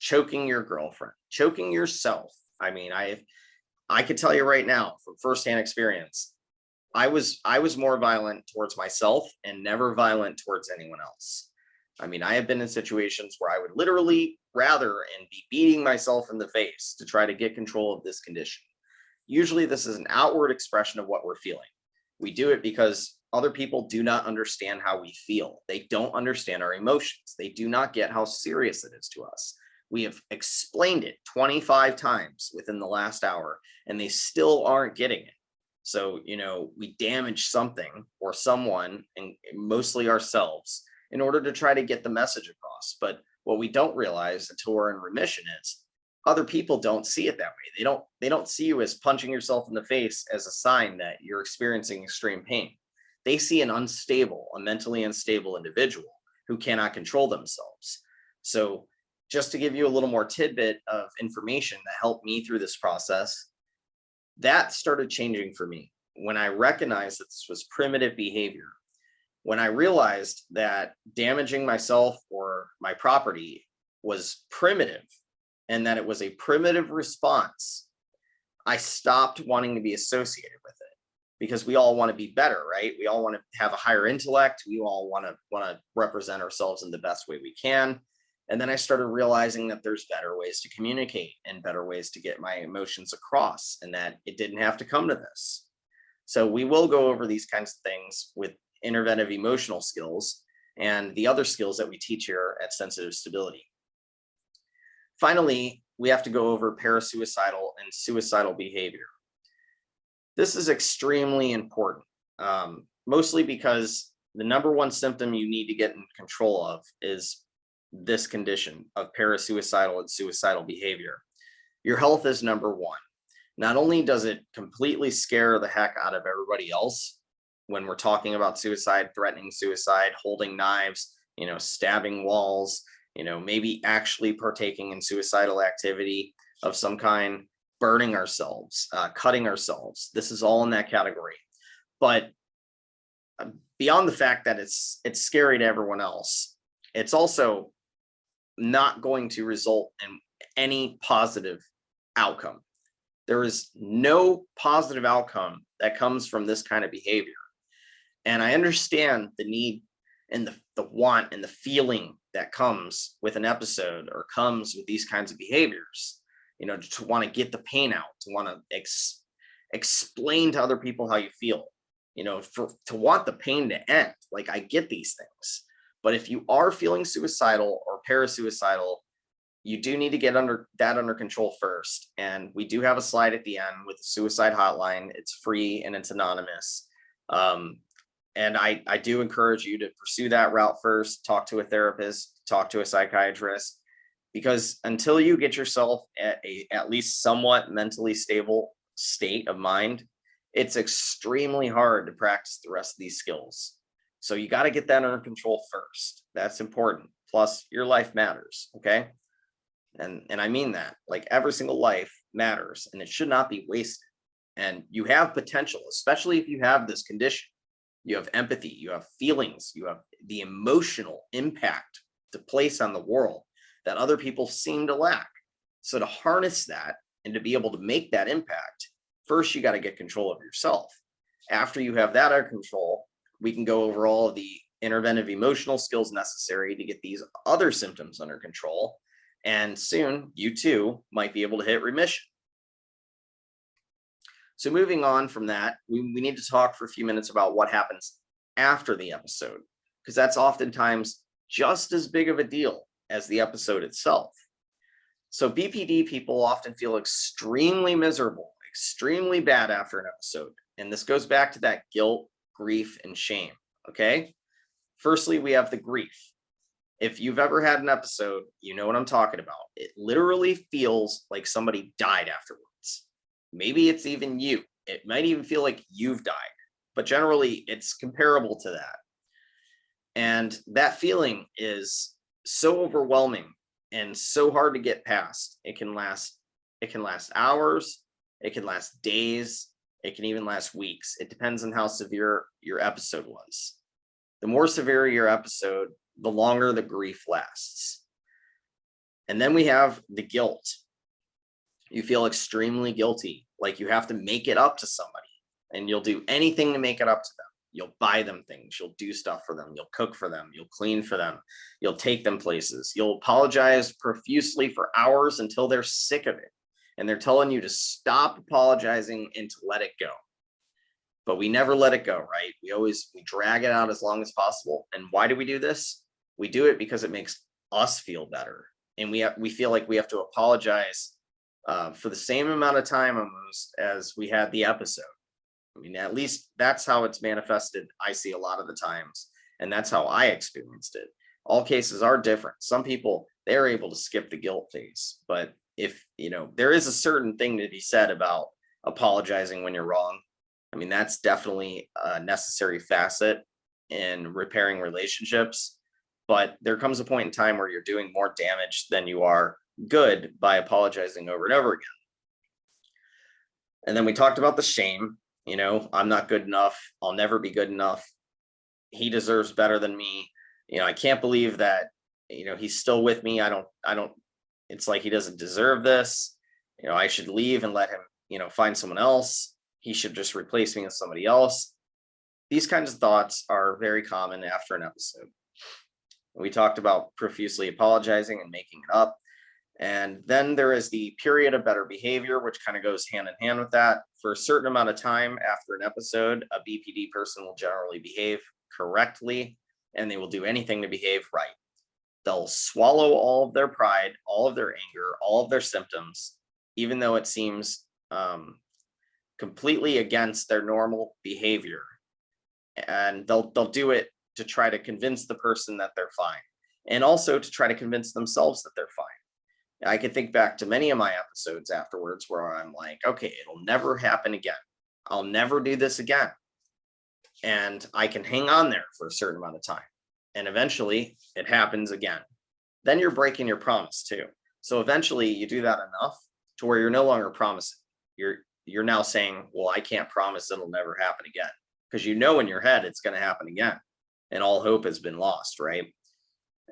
choking your girlfriend, choking yourself. I could tell you right now from firsthand experience, I was more violent towards myself and never violent towards anyone else. I have been in situations where I would literally rather and be beating myself in the face to try to get control of this condition. Usually this is an outward expression of what we're feeling. We do it because other people do not understand how we feel. They don't understand our emotions. They do not get how serious it is to us. We have explained it 25 times within the last hour, and they still aren't getting it. So, we damage something or someone, and mostly ourselves, in order to try to get the message across. But what we don't realize until we're in remission is other people don't see it that way. They don't see you as punching yourself in the face as a sign that you're experiencing extreme pain. They see a mentally unstable individual who cannot control themselves. So just to give you a little more tidbit of information that helped me through this process, that started changing for me when I recognized that this was primitive behavior. When I realized that damaging myself or my property was primitive and that it was a primitive response, I stopped wanting to be associated with it, because we all want to be better, right? We all want to have a higher intellect. We all want to represent ourselves in the best way we can. And then I started realizing that there's better ways to communicate and better ways to get my emotions across, and that it didn't have to come to this. So we will go over these kinds of things with interventive emotional skills and the other skills that we teach here at Sensitive Stability. Finally, we have to go over parasuicidal and suicidal behavior. This is extremely important, mostly because the number one symptom you need to get in control of is this condition of parasuicidal and suicidal behavior. Your health is number one. Not only does it completely scare the heck out of everybody else, when we're talking about suicide, threatening suicide, holding knives, stabbing walls, maybe actually partaking in suicidal activity of some kind, burning ourselves, cutting ourselves. This is all in that category. But beyond the fact that it's scary to everyone else, it's also not going to result in any positive outcome. There is no positive outcome that comes from this kind of behavior. And I understand the need and the want and the feeling that comes with an episode or comes with these kinds of behaviors, to want to get the pain out, to want to explain to other people how you feel, to want the pain to end. Like, I get these things. But if you are feeling suicidal or parasuicidal, you do need to get under control first. And we do have a slide at the end with the suicide hotline. It's free and it's anonymous. And I do encourage you to pursue that route first. Talk to a therapist, talk to a psychiatrist, because until you get yourself at least somewhat mentally stable state of mind, it's extremely hard to practice the rest of these skills. So you got to get that under control first. That's important. Plus, your life matters. Okay. And I mean that, like, every single life matters and it should not be wasted. And you have potential, especially if you have this condition. You have empathy, you have feelings, you have the emotional impact to place on the world that other people seem to lack. So to harness that and to be able to make that impact, first, you got to get control of yourself. After you have that under control, we can go over all of the interventive emotional skills necessary to get these other symptoms under control. And soon you too might be able to hit remission. So moving on from that, we need to talk for a few minutes about what happens after the episode, because that's oftentimes just as big of a deal as the episode itself. So BPD people often feel extremely miserable, extremely bad after an episode. And this goes back to that guilt, grief, and shame. Okay. Firstly, we have the grief. If you've ever had an episode, you know what I'm talking about. It literally feels like somebody died afterwards. Maybe it's even you. It might even feel like you've died, but generally it's comparable to that. And that feeling is so overwhelming and so hard to get past. It can last hours, it can last days, it can even last weeks. It depends on how severe your episode was. The more severe your episode, the longer the grief lasts. And then we have the guilt. You feel extremely guilty, like you have to make it up to somebody, and you'll do anything to make it up to them. You'll buy them things, you'll do stuff for them, you'll cook for them, you'll clean for them, you'll take them places, you'll apologize profusely for hours until they're sick of it. And they're telling you to stop apologizing and to let it go. But we never let it go, right? We drag it out as long as possible. And why do we do this? We do it because it makes us feel better. And we feel like we have to apologize for the same amount of time almost as we had the episode. I mean, at least that's how it's manifested. I see a lot of the times, and that's how I experienced it. All cases are different. Some people, they're able to skip the guilt phase, but if, there is a certain thing to be said about apologizing when you're wrong. I mean, that's definitely a necessary facet in repairing relationships, but there comes a point in time where you're doing more damage than you are good by apologizing over and over again. And then we talked about the shame. I'm not good enough. I'll never be good enough. He deserves better than me. I can't believe that, he's still with me. I don't, it's like he doesn't deserve this. I should leave and let him, find someone else. He should just replace me with somebody else. These kinds of thoughts are very common after an episode. We talked about profusely apologizing and making it up. And then there is the period of better behavior, which kind of goes hand in hand with that. For a certain amount of time after an episode, a BPD person will generally behave correctly, and they will do anything to behave right. They'll swallow all of their pride, all of their anger, all of their symptoms, even though it seems completely against their normal behavior. And they'll do it to try to convince the person that they're fine, and also to try to convince themselves that they're fine. I could think back to many of my episodes afterwards where I'm like, okay, it'll never happen again. I'll never do this again. and I can hang on there for a certain amount of time. And eventually it happens again. Then you're breaking your promise too. So eventually you do that enough to where you're no longer promising. You're now saying, well, I can't promise it'll never happen again, because you know in your head it's going to happen again and all hope has been lost, right?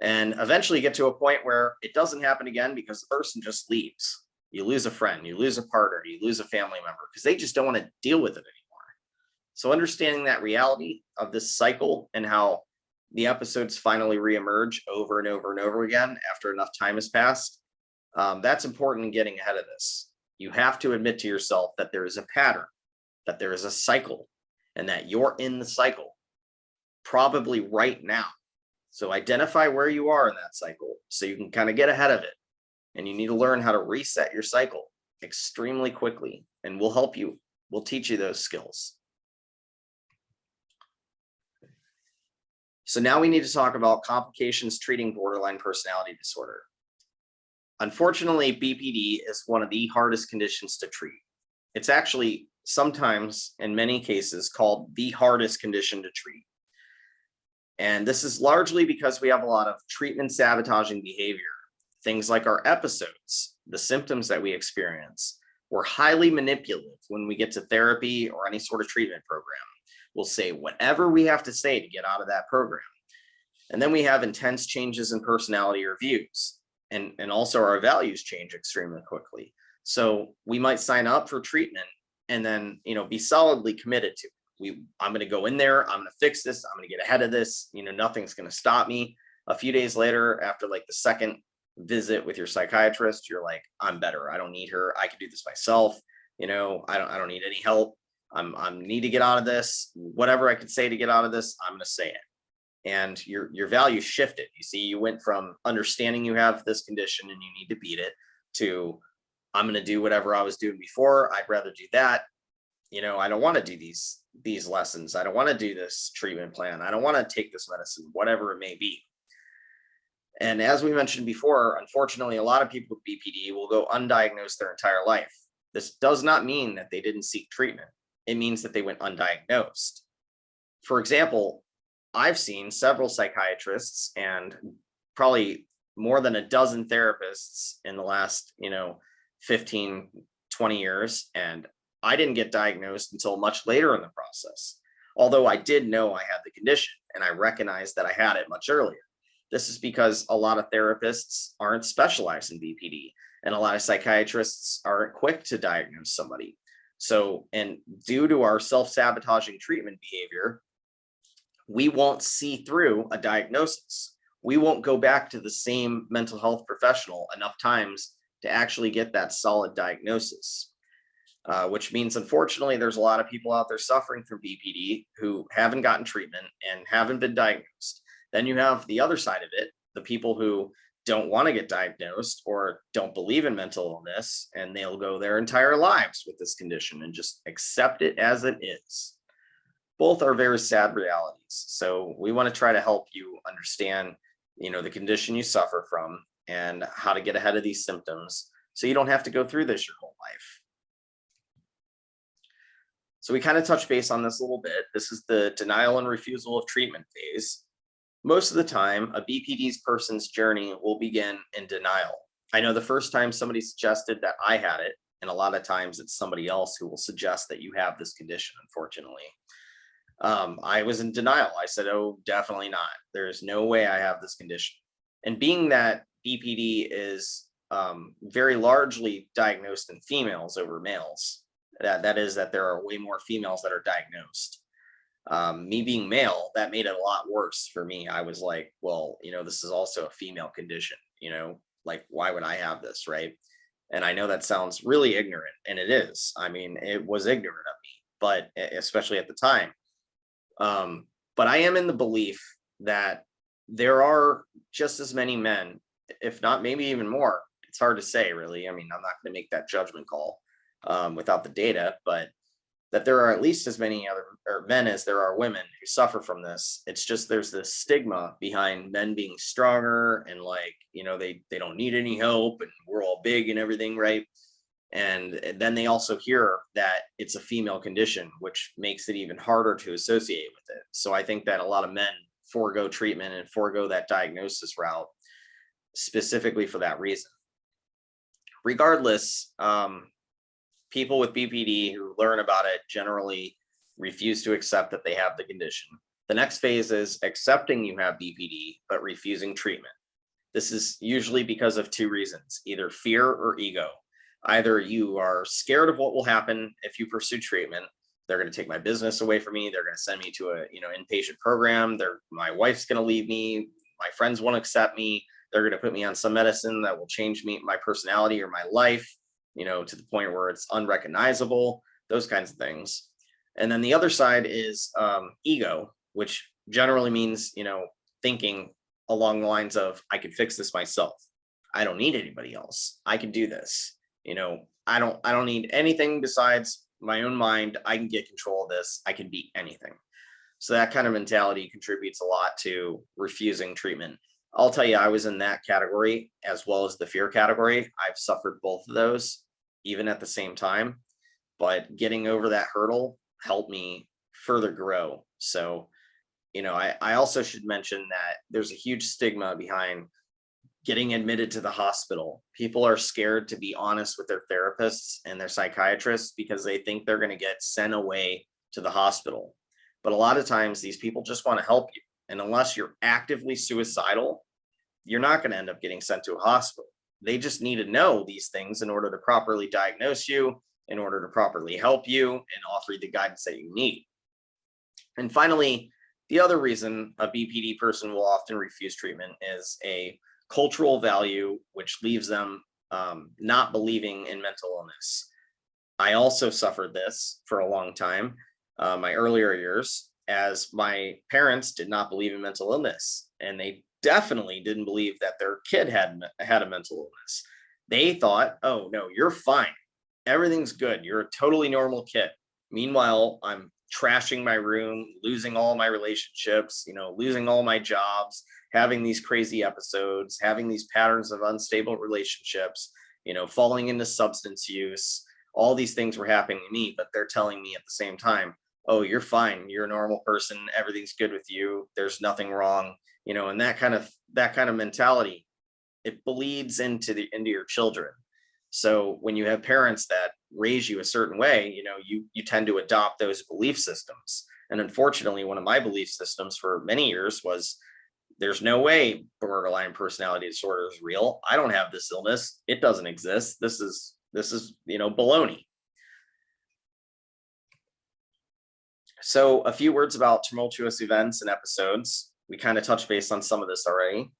And eventually you get to a point where it doesn't happen again because the person just leaves. You lose a friend, you lose a partner, you lose a family member because they just don't want to deal with it anymore. So understanding that reality of this cycle and how the episodes finally reemerge over and over and over again after enough time has passed, that's important in getting ahead of this. You have to admit to yourself that there is a pattern, that there is a cycle, and that you're in the cycle probably right now. So identify where you are in that cycle so you can kind of get ahead of it. And you need to learn how to reset your cycle extremely quickly, and we'll help you. We'll teach you those skills. So now we need to talk about complications treating borderline personality disorder. Unfortunately, BPD is one of the hardest conditions to treat. It's actually sometimes, in many cases, called the hardest condition to treat. And this is largely because we have a lot of treatment sabotaging behavior. Things like our episodes, the symptoms that we experience, we're highly manipulative when we get to therapy or any sort of treatment program. We'll say whatever we have to say to get out of that program. And then we have intense changes in personality or views. And also our values change extremely quickly. So we might sign up for treatment and then, be solidly committed to it. I'm going to go in there. I'm going to fix this. I'm going to get ahead of this. Nothing's going to stop me. A few days later, after like the second visit with your psychiatrist, you're like, I'm better. I don't need her. I can do this myself. I don't need any help. I need to get out of this. Whatever I could say to get out of this, I'm going to say it. And your values shifted. You see, you went from understanding you have this condition and you need to beat it to I'm going to do whatever I was doing before. I'd rather do that. I don't want to do these lessons. I don't want to do this treatment plan. I don't want to take this medicine, whatever it may be. And as we mentioned before, unfortunately, a lot of people with BPD will go undiagnosed their entire life. This does not mean that they didn't seek treatment. It means that they went undiagnosed. For example, I've seen several psychiatrists and probably more than a dozen therapists in the last, 15, 20 years. And I didn't get diagnosed until much later in the process. Although I did know I had the condition and I recognized that I had it much earlier. This is because a lot of therapists aren't specialized in BPD and a lot of psychiatrists aren't quick to diagnose somebody. So, and due to our self-sabotaging treatment behavior, we won't see through a diagnosis. We won't go back to the same mental health professional enough times to actually get that solid diagnosis, which means, unfortunately, there's a lot of people out there suffering from BPD who haven't gotten treatment and haven't been diagnosed. Then you have the other side of it, the people who don't want to get diagnosed or don't believe in mental illness, and they'll go their entire lives with this condition and just accept it as it is. Both are very sad realities. So we want to try to help you understand, the condition you suffer from and how to get ahead of these symptoms so you don't have to go through this your whole life. So we kind of touched base on this a little bit. This is the denial and refusal of treatment phase. Most of the time, a BPD person's journey will begin in denial. I know the first time somebody suggested that I had it, and a lot of times it's somebody else who will suggest that you have this condition, unfortunately. I was in denial. I said, oh, definitely not. There's no way I have this condition. And being that BPD is very largely diagnosed in females over males, that is that there are way more females that are diagnosed. Me being male, that made it a lot worse for me. I was like, well, this is also a female condition, like, why would I have this, right? And I know that sounds really ignorant, and it is. I mean, it was ignorant of me, but especially at the time. But I am in the belief that there are just as many men, if not maybe even more. It's hard to say, really. I mean, I'm not going to make that judgment call without the data, but that there are at least as many other men as there are women who suffer from this. It's just there's this stigma behind men being stronger and like, they don't need any help and we're all big and everything, right? And then they also hear that it's a female condition, which makes it even harder to associate with it. So I think that a lot of men forego treatment and forego that diagnosis route specifically for that reason. Regardless, people with BPD who learn about it generally refuse to accept that they have the condition. The next phase is accepting you have BPD, but refusing treatment. This is usually because of two reasons, either fear or ego. Either you are scared of what will happen if you pursue treatment. They're going to take my business away from me. They're going to send me to a inpatient program. My wife's going to leave me. My friends won't accept me. They're going to put me on some medicine that will change my personality or my life, to the point where it's unrecognizable, those kinds of things. And then the other side is ego, which generally means, thinking along the lines of, I can fix this myself. I don't need anybody else. I can do this. I don't need anything besides my own mind. I can get control of this. I can beat anything. So that kind of mentality contributes a lot to refusing treatment. I'll tell you, I was in that category as well as the fear category. I've suffered both of those, even at the same time, but getting over that hurdle helped me further grow. So, I also should mention that there's a huge stigma behind getting admitted to the hospital. People are scared to be honest with their therapists and their psychiatrists because they think they're going to get sent away to the hospital. But a lot of times these people just want to help you. And unless you're actively suicidal, you're not going to end up getting sent to a hospital. They just need to know these things in order to properly diagnose you, in order to properly help you and offer you the guidance that you need. And finally, the other reason a BPD person will often refuse treatment is a cultural value, which leaves them not believing in mental illness. I also suffered this for a long time, my earlier years, as my parents did not believe in mental illness, and they definitely didn't believe that their kid had a mental illness. They thought, oh no, you're fine. Everything's good. You're a totally normal kid. Meanwhile, I'm trashing my room, losing all my relationships, losing all my jobs, having these crazy episodes, having these patterns of unstable relationships, falling into substance use. All these things were happening to me, but they're telling me at the same time, oh, you're fine. You're a normal person. Everything's good with you. There's nothing wrong. And that kind of mentality, it bleeds into your children. So when you have parents that raise you a certain way, you tend to adopt those belief systems. And unfortunately, one of my belief systems for many years was, there's no way borderline personality disorder is real. I don't have this illness. It doesn't exist. This is baloney. So a few words about tumultuous events and episodes. We kind of touched base on some of this already.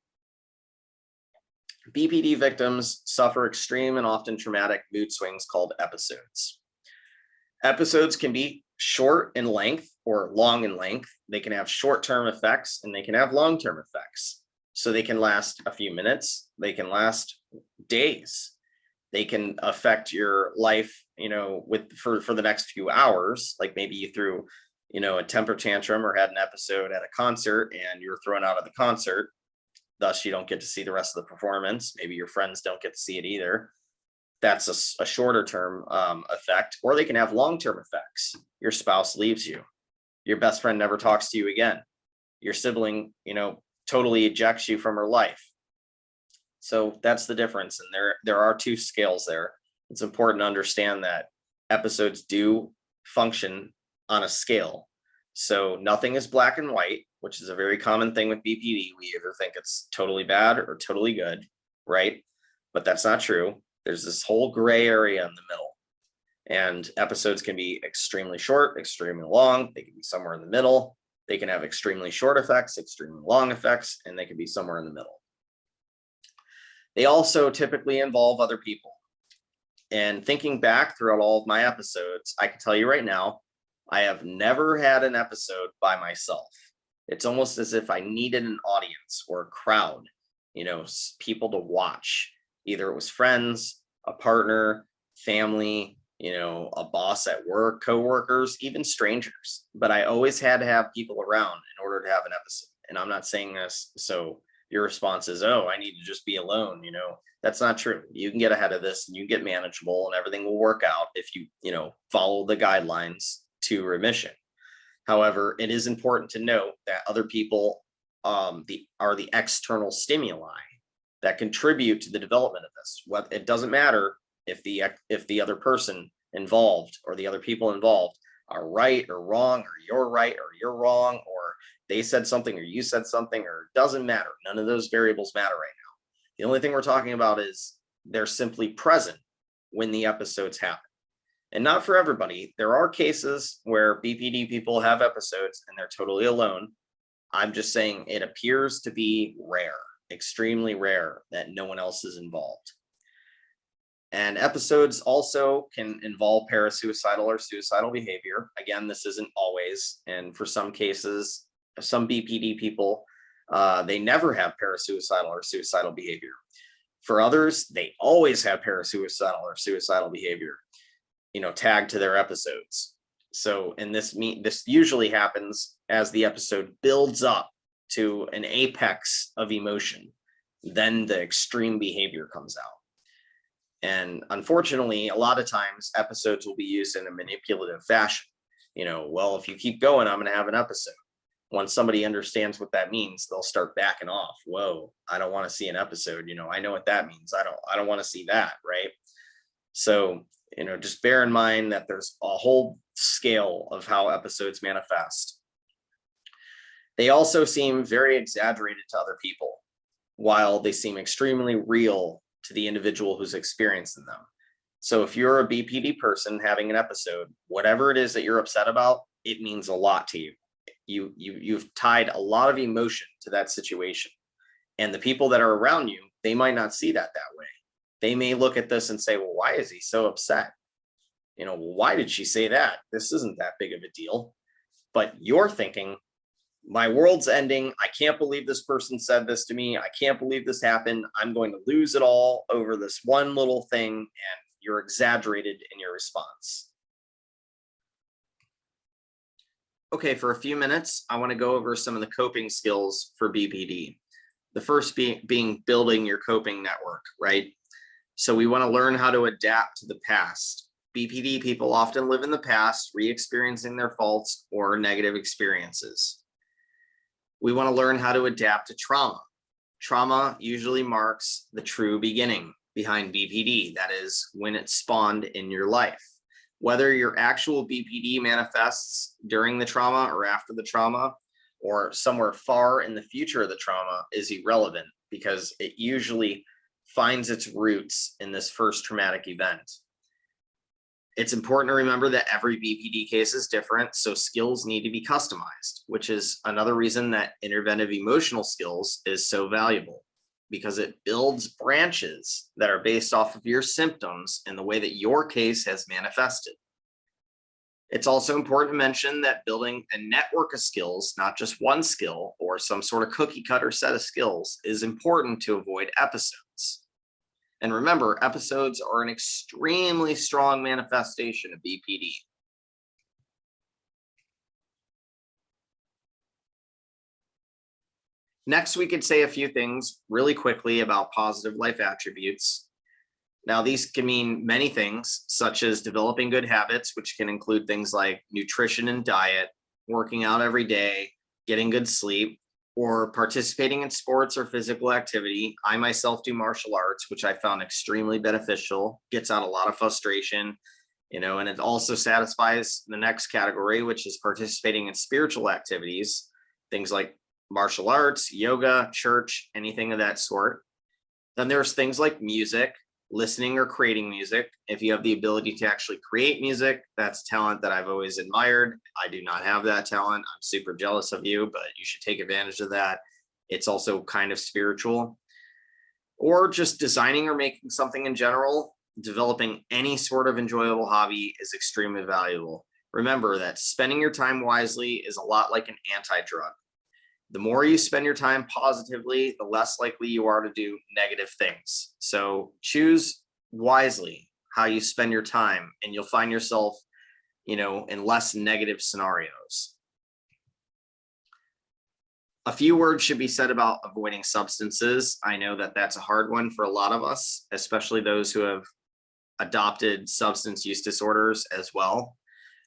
BPD victims suffer extreme and often traumatic mood swings called episodes. Episodes can be short in length or long in length. They can have short-term effects and they can have long-term effects. So they can last a few minutes. They can last days. They can affect your life, for the next few hours. Like maybe you threw, a temper tantrum or had an episode at a concert and you're thrown out of the concert. Thus, you don't get to see the rest of the performance. Maybe your friends don't get to see it either. That's a shorter term effect, or they can have long-term effects. Your spouse leaves you. Your best friend never talks to you again. Your sibling, totally ejects you from her life. So that's the difference. And there are two scales there. It's important to understand that episodes do function on a scale. So nothing is black and white, which is a very common thing with BPD. We either think it's totally bad or totally good, right? But that's not true. There's this whole gray area in the middle. And episodes can be extremely short, extremely long. They can be somewhere in the middle. They can have extremely short effects, extremely long effects, and they can be somewhere in the middle. They also typically involve other people. And thinking back throughout all of my episodes, I can tell you right now, I have never had an episode by myself. It's almost as if I needed an audience or a crowd, people to watch. Either it was friends, a partner, family, a boss at work, coworkers, even strangers. But I always had to have people around in order to have an episode. And I'm not saying this so your response is, oh, I need to just be alone. That's not true. You can get ahead of this and you get manageable, and everything will work out if you follow the guidelines to remission. However, it is important to note that other people are the external stimuli that contribute to the development of this. It doesn't matter if the other person involved or the other people involved are right or wrong, or you're right or you're wrong, or they said something or you said something, or it doesn't matter. None of those variables matter right now. The only thing we're talking about is they're simply present when the episodes happen. And not for everybody. There are cases where BPD people have episodes and they're totally alone. I'm just saying it appears to be rare, extremely rare, that no one else is involved. And episodes also can involve parasuicidal or suicidal behavior. Again, this isn't always. And for some cases, some BPD people, they never have parasuicidal or suicidal behavior. For others, they always have parasuicidal or suicidal behavior, tagged to their episodes. So, and this usually happens as the episode builds up to an apex of emotion. Then the extreme behavior comes out. And unfortunately, a lot of times episodes will be used in a manipulative fashion. Well, if you keep going, I'm going to have an episode. Once somebody understands what that means, they'll start backing off. Whoa, I don't want to see an episode. I know what that means. I don't want to see that. Right. So, just bear in mind that there's a whole scale of how episodes manifest. They also seem very exaggerated to other people, while they seem extremely real to the individual who's experiencing them. So if you're a BPD person having an episode, whatever it is that you're upset about, it means a lot to you. You've tied a lot of emotion to that situation. And the people that are around you, they might not see that way. They may look at this and say, well, why is he so upset? Why did she say that? This isn't that big of a deal. But you're thinking, my world's ending. I can't believe this person said this to me. I can't believe this happened. I'm going to lose it all over this one little thing. And you're exaggerated in your response. Okay, for a few minutes, I want to go over some of the coping skills for BPD. The first being building your coping network, right? So we want to learn how to adapt to the past. BPD people often live in the past, re-experiencing their faults or negative experiences. We want to learn how to adapt to trauma. Trauma usually marks the true beginning behind BPD. That is when it spawned in your life. Whether your actual BPD manifests during the trauma or after the trauma, or somewhere far in the future of the trauma, is irrelevant, because it usually finds its roots in this first traumatic event. It's important to remember that every BPD case is different, so skills need to be customized, which is another reason that interventive emotional skills is so valuable, because it builds branches that are based off of your symptoms and the way that your case has manifested. It's also important to mention that building a network of skills, not just one skill or some sort of cookie cutter set of skills, is important to avoid episodes. And remember, episodes are an extremely strong manifestation of BPD. Next, we could say a few things really quickly about positive life attributes. Now, these can mean many things, such as developing good habits, which can include things like nutrition and diet, working out every day, getting good sleep, or participating in sports or physical activity. I myself do martial arts, which I found extremely beneficial, gets out a lot of frustration, and it also satisfies the next category, which is participating in spiritual activities, things like martial arts, yoga, church, anything of that sort. Then there's things like music, listening or creating music. If you have the ability to actually create music, that's talent that I've always admired. I do not have that talent. I'm super jealous of you, but you should take advantage of that. It's also kind of spiritual. Or just designing or making something in general. Developing any sort of enjoyable hobby is extremely valuable. Remember that spending your time wisely is a lot like an anti-drug. The more you spend your time positively, the less likely you are to do negative things. So choose wisely how you spend your time, and you'll find yourself, in less negative scenarios. A few words should be said about avoiding substances. I know that that's a hard one for a lot of us, especially those who have adopted substance use disorders as well.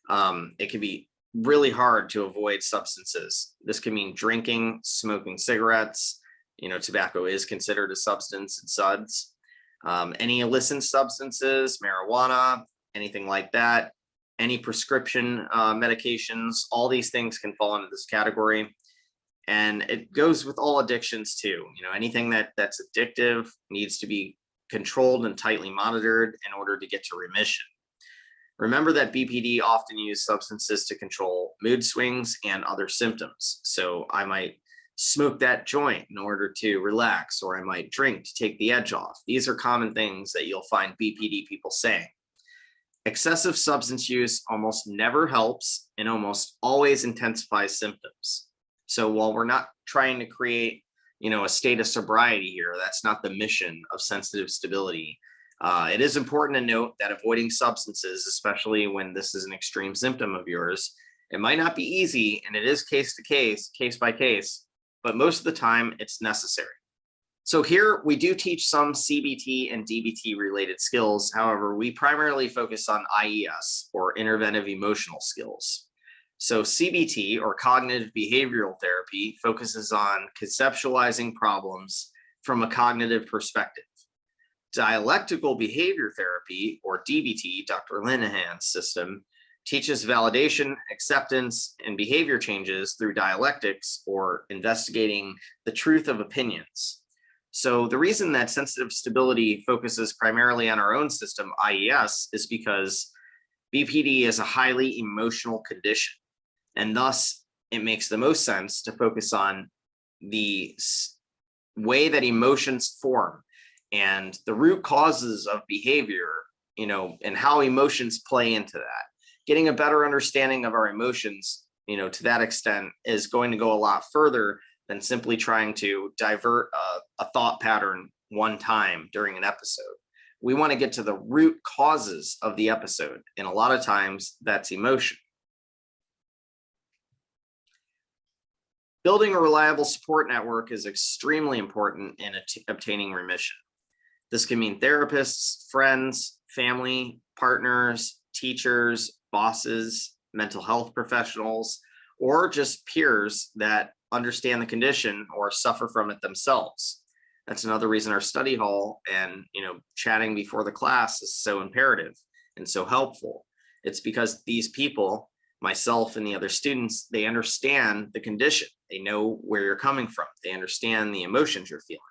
It can be really hard to avoid substances. This can mean drinking, smoking cigarettes. Tobacco is considered a substance and suds. Any illicit substances, marijuana, anything like that, any prescription medications, all these things can fall into this category. And it goes with all addictions too. Anything that's addictive needs to be controlled and tightly monitored in order to get to remission. Remember that BPD often use substances to control mood swings and other symptoms. So I might smoke that joint in order to relax, or I might drink to take the edge off. These are common things that you'll find BPD people saying. Excessive substance use almost never helps and almost always intensifies symptoms. So while we're not trying to create, a state of sobriety here, that's not the mission of sensitive stability. It is important to note that avoiding substances, especially when this is an extreme symptom of yours, it might not be easy, and it is case to case, case by case, but most of the time it's necessary. So here we do teach some CBT and DBT related skills. However, we primarily focus on IES, or Interventive Emotional Skills. So CBT, or cognitive behavioral therapy, focuses on conceptualizing problems from a cognitive perspective. Dialectical behavior therapy, or DBT, Dr. Linehan's system, teaches validation, acceptance, and behavior changes through dialectics, or investigating the truth of opinions. So the reason that sensitive stability focuses primarily on our own system, IES, is because BPD is a highly emotional condition, and thus it makes the most sense to focus on the way that emotions form and the root causes of behavior, and how emotions play into that. Getting a better understanding of our emotions, to that extent, is going to go a lot further than simply trying to divert a thought pattern one time during an episode. We want to get to the root causes of the episode, and a lot of times that's emotion. Building a reliable support network is extremely important in obtaining remission. This can mean therapists, friends, family, partners, teachers, bosses, mental health professionals, or just peers that understand the condition or suffer from it themselves. That's another reason our study hall and chatting before the class is so imperative and so helpful. It's because these people, myself and the other students, they understand the condition. They know where you're coming from. They understand the emotions you're feeling,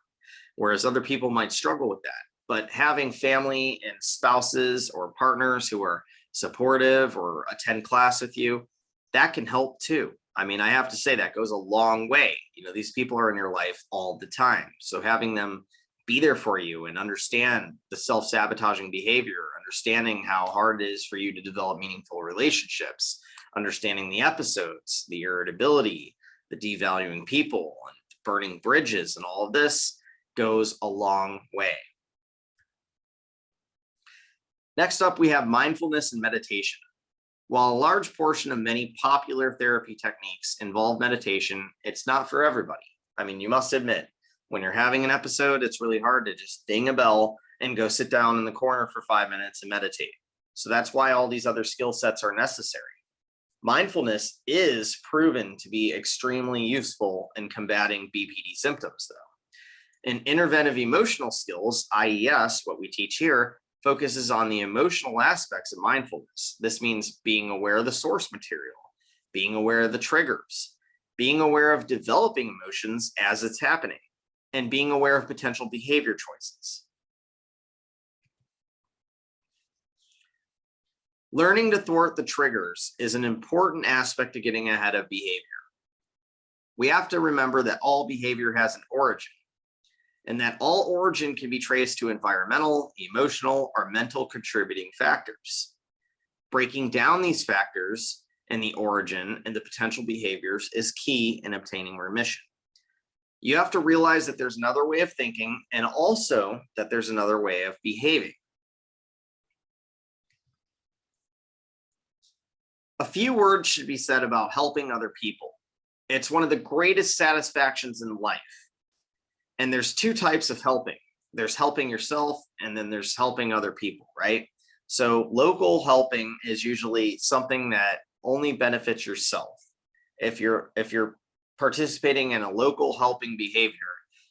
whereas other people might struggle with that. But having family and spouses or partners who are supportive or attend class with you, that can help too. I mean, I have to say that goes a long way. These people are in your life all the time. So having them be there for you and understand the self-sabotaging behavior, understanding how hard it is for you to develop meaningful relationships, understanding the episodes, the irritability, the devaluing people, and burning bridges, and all of this goes a long way. Next up, we have mindfulness and meditation. While a large portion of many popular therapy techniques involve meditation, it's not for everybody. I mean, you must admit, when you're having an episode, it's really hard to just ding a bell and go sit down in the corner for 5 minutes and meditate. So that's why all these other skill sets are necessary. Mindfulness is proven to be extremely useful in combating BPD symptoms, though. In Interventive Emotional Skills, IES, what we teach here, focuses on the emotional aspects of mindfulness. This means being aware of the source material, being aware of the triggers, being aware of developing emotions as it's happening, and being aware of potential behavior choices. Learning to thwart the triggers is an important aspect of getting ahead of behavior. We have to remember that all behavior has an origin, and that all origin can be traced to environmental, emotional, or mental contributing factors. Breaking down these factors and the origin and the potential behaviors is key in obtaining remission. You have to realize that there's another way of thinking, and also that there's another way of behaving. A few words should be said about helping other people. It's one of the greatest satisfactions in life. And there's two types of helping. There's helping yourself, and then there's helping other people, right? So local helping is usually something that only benefits yourself. If you're participating in a local helping behavior,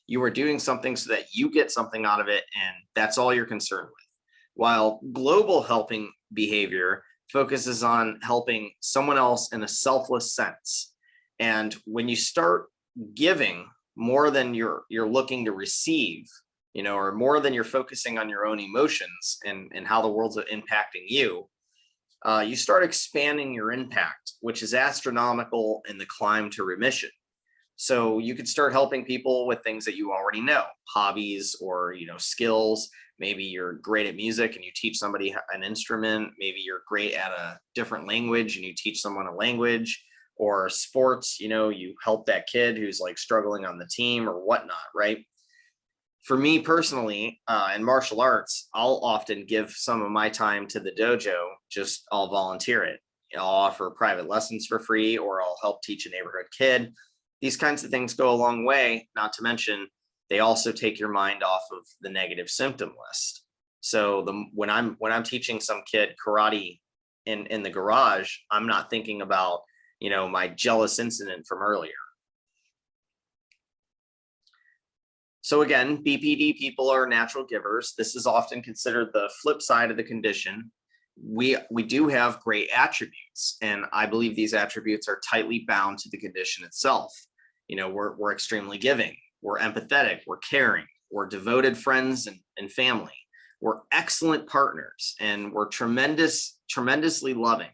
you are doing something so that you get something out of it, and that's all you're concerned with. While global helping behavior focuses on helping someone else in a selfless sense. And when you start giving more than you're looking to receive, or more than you're focusing on your own emotions and how the world's impacting you, you start expanding your impact, which is astronomical in the climb to remission. So you could start helping people with things that you already know, hobbies or skills. Maybe you're great at music and you teach somebody an instrument. Maybe you're great at a different language and you teach someone a language. Or sports, you help that kid who's like struggling on the team or whatnot, right? For me personally, in martial arts, I'll often give some of my time to the dojo. Just I'll volunteer it. I'll offer private lessons for free, or I'll help teach a neighborhood kid. These kinds of things go a long way, not to mention they also take your mind off of the negative symptom list. So when I'm teaching some kid karate in the garage, I'm not thinking about my jealous incident from earlier. So again, BPD people are natural givers. This is often considered the flip side of the condition. We do have great attributes, and I believe these attributes are tightly bound to the condition itself. We're extremely giving, we're empathetic, we're caring, we're devoted friends and family, we're excellent partners, and we're tremendously loving.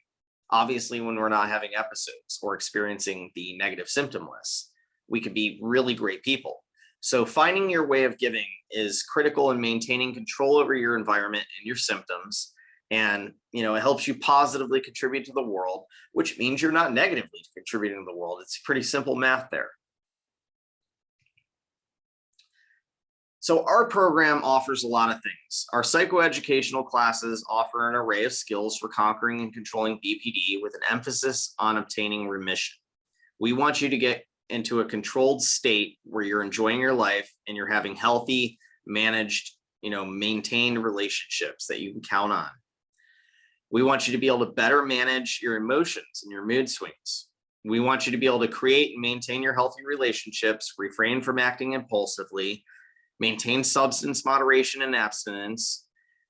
Obviously, when we're not having episodes or experiencing the negative symptom list, we could be really great people. So finding your way of giving is critical in maintaining control over your environment and your symptoms. And, it helps you positively contribute to the world, which means you're not negatively contributing to the world. It's pretty simple math there. So our program offers a lot of things. Our psychoeducational classes offer an array of skills for conquering and controlling BPD with an emphasis on obtaining remission. We want you to get into a controlled state where you're enjoying your life and you're having healthy, managed, maintained relationships that you can count on. We want you to be able to better manage your emotions and your mood swings. We want you to be able to create and maintain your healthy relationships, refrain from acting impulsively, maintain substance moderation and abstinence.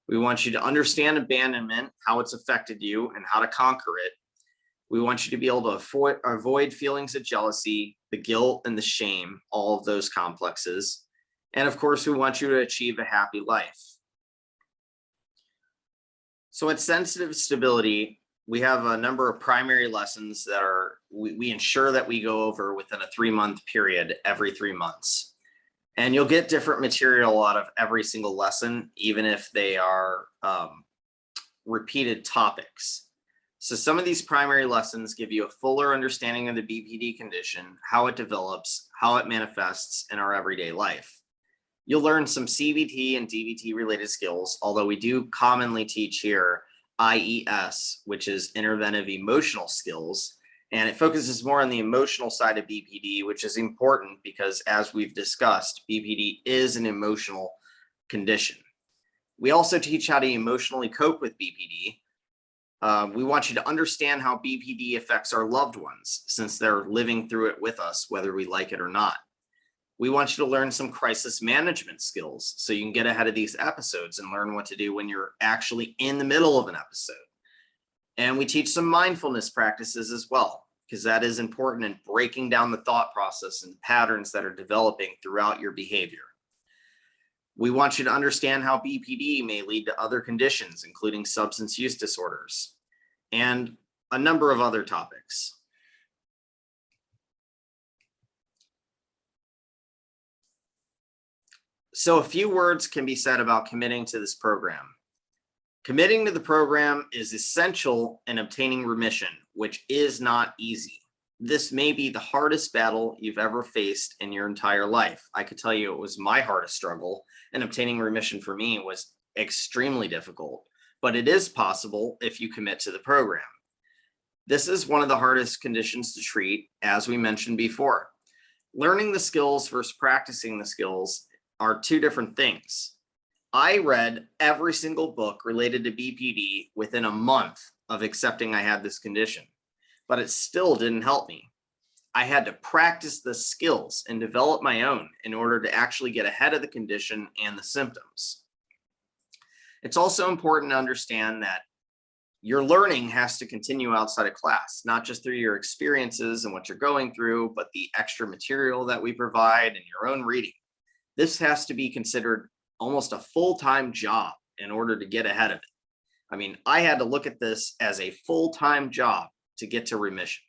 We want you to understand abandonment, how it's affected you, and how to conquer it. We want you to be able to avoid feelings of jealousy, the guilt, and the shame, all of those complexes. And of course, we want you to achieve a happy life. So at Sensitive Stability, we have a number of primary lessons that we ensure that we go over within a 3-month period every 3 months. And you'll get different material out of every single lesson, even if they are repeated topics. So some of these primary lessons give you a fuller understanding of the BPD condition, how it develops, how it manifests in our everyday life. You'll learn some CBT and DBT related skills, although we do commonly teach here IES, which is Interventive Emotional Skills. And it focuses more on the emotional side of BPD, which is important because, as we've discussed, BPD is an emotional condition. We also teach how to emotionally cope with BPD. We want you to understand how BPD affects our loved ones, since they're living through it with us, whether we like it or not. We want you to learn some crisis management skills so you can get ahead of these episodes and learn what to do when you're actually in the middle of an episode. And we teach some mindfulness practices as well, because that is important in breaking down the thought process and patterns that are developing throughout your behavior. We want you to understand how BPD may lead to other conditions, including substance use disorders and a number of other topics. So a few words can be said about committing to this program. Committing to the program is essential in obtaining remission, which is not easy. This may be the hardest battle you've ever faced in your entire life. I could tell you it was my hardest struggle, and obtaining remission for me was extremely difficult, but it is possible if you commit to the program. This is one of the hardest conditions to treat, as we mentioned before. Learning the skills versus practicing the skills are two different things. I read every single book related to BPD within a month of accepting I had this condition, but it still didn't help me. I had to practice the skills and develop my own in order to actually get ahead of the condition and the symptoms. It's also important to understand that your learning has to continue outside of class, not just through your experiences and what you're going through, but the extra material that we provide and your own reading. This has to be considered almost a full-time job in order to get ahead of it. I mean, I had to look at this as a full-time job to get to remission.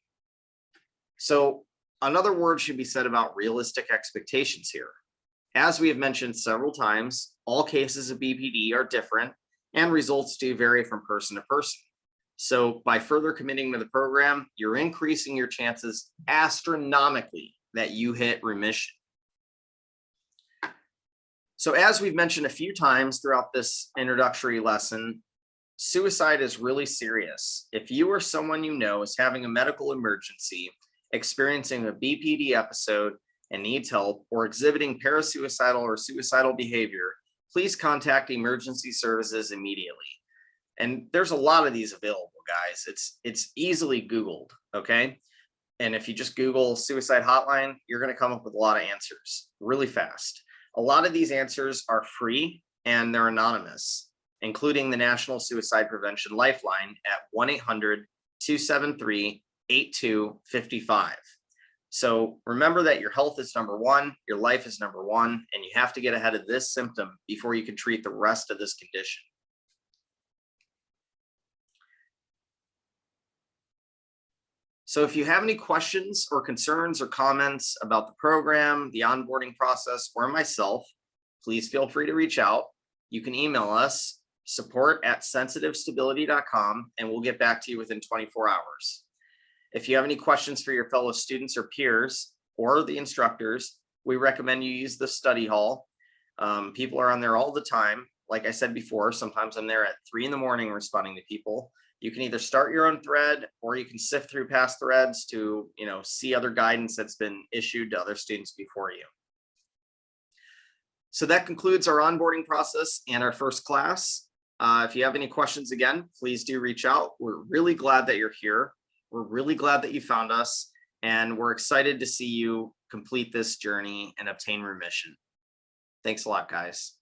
So another word should be said about realistic expectations here. As we have mentioned several times, all cases of BPD are different and results do vary from person to person. So by further committing to the program, you're increasing your chances astronomically that you hit remission. So as we've mentioned a few times throughout this introductory lesson, suicide is really serious. If you or someone you know is having a medical emergency, experiencing a BPD episode and needs help, or exhibiting parasuicidal or suicidal behavior, please contact emergency services immediately. And there's a lot of these available, guys. It's easily Googled, okay? And if you just Google suicide hotline, you're going to come up with a lot of answers really fast. A lot of these answers are free and they're anonymous, including the National Suicide Prevention Lifeline at 1-800-273-8255. So remember that your health is number one, your life is number one, and you have to get ahead of this symptom before you can treat the rest of this condition. So if you have any questions or concerns or comments about the program, the onboarding process, or myself, please feel free to reach out. You can email us, support@sensitivestability.com, and we'll get back to you within 24 hours. If you have any questions for your fellow students or peers or the instructors, we recommend you use the study hall. People are on there all the time. Like I said before, sometimes I'm there at 3 in the morning responding to people. You can either start your own thread or you can sift through past threads to, see other guidance that's been issued to other students before you. So that concludes our onboarding process and our first class. If you have any questions, again, please do reach out. We're really glad that you're here. We're really glad that you found us, and we're excited to see you complete this journey and obtain remission. Thanks a lot, guys.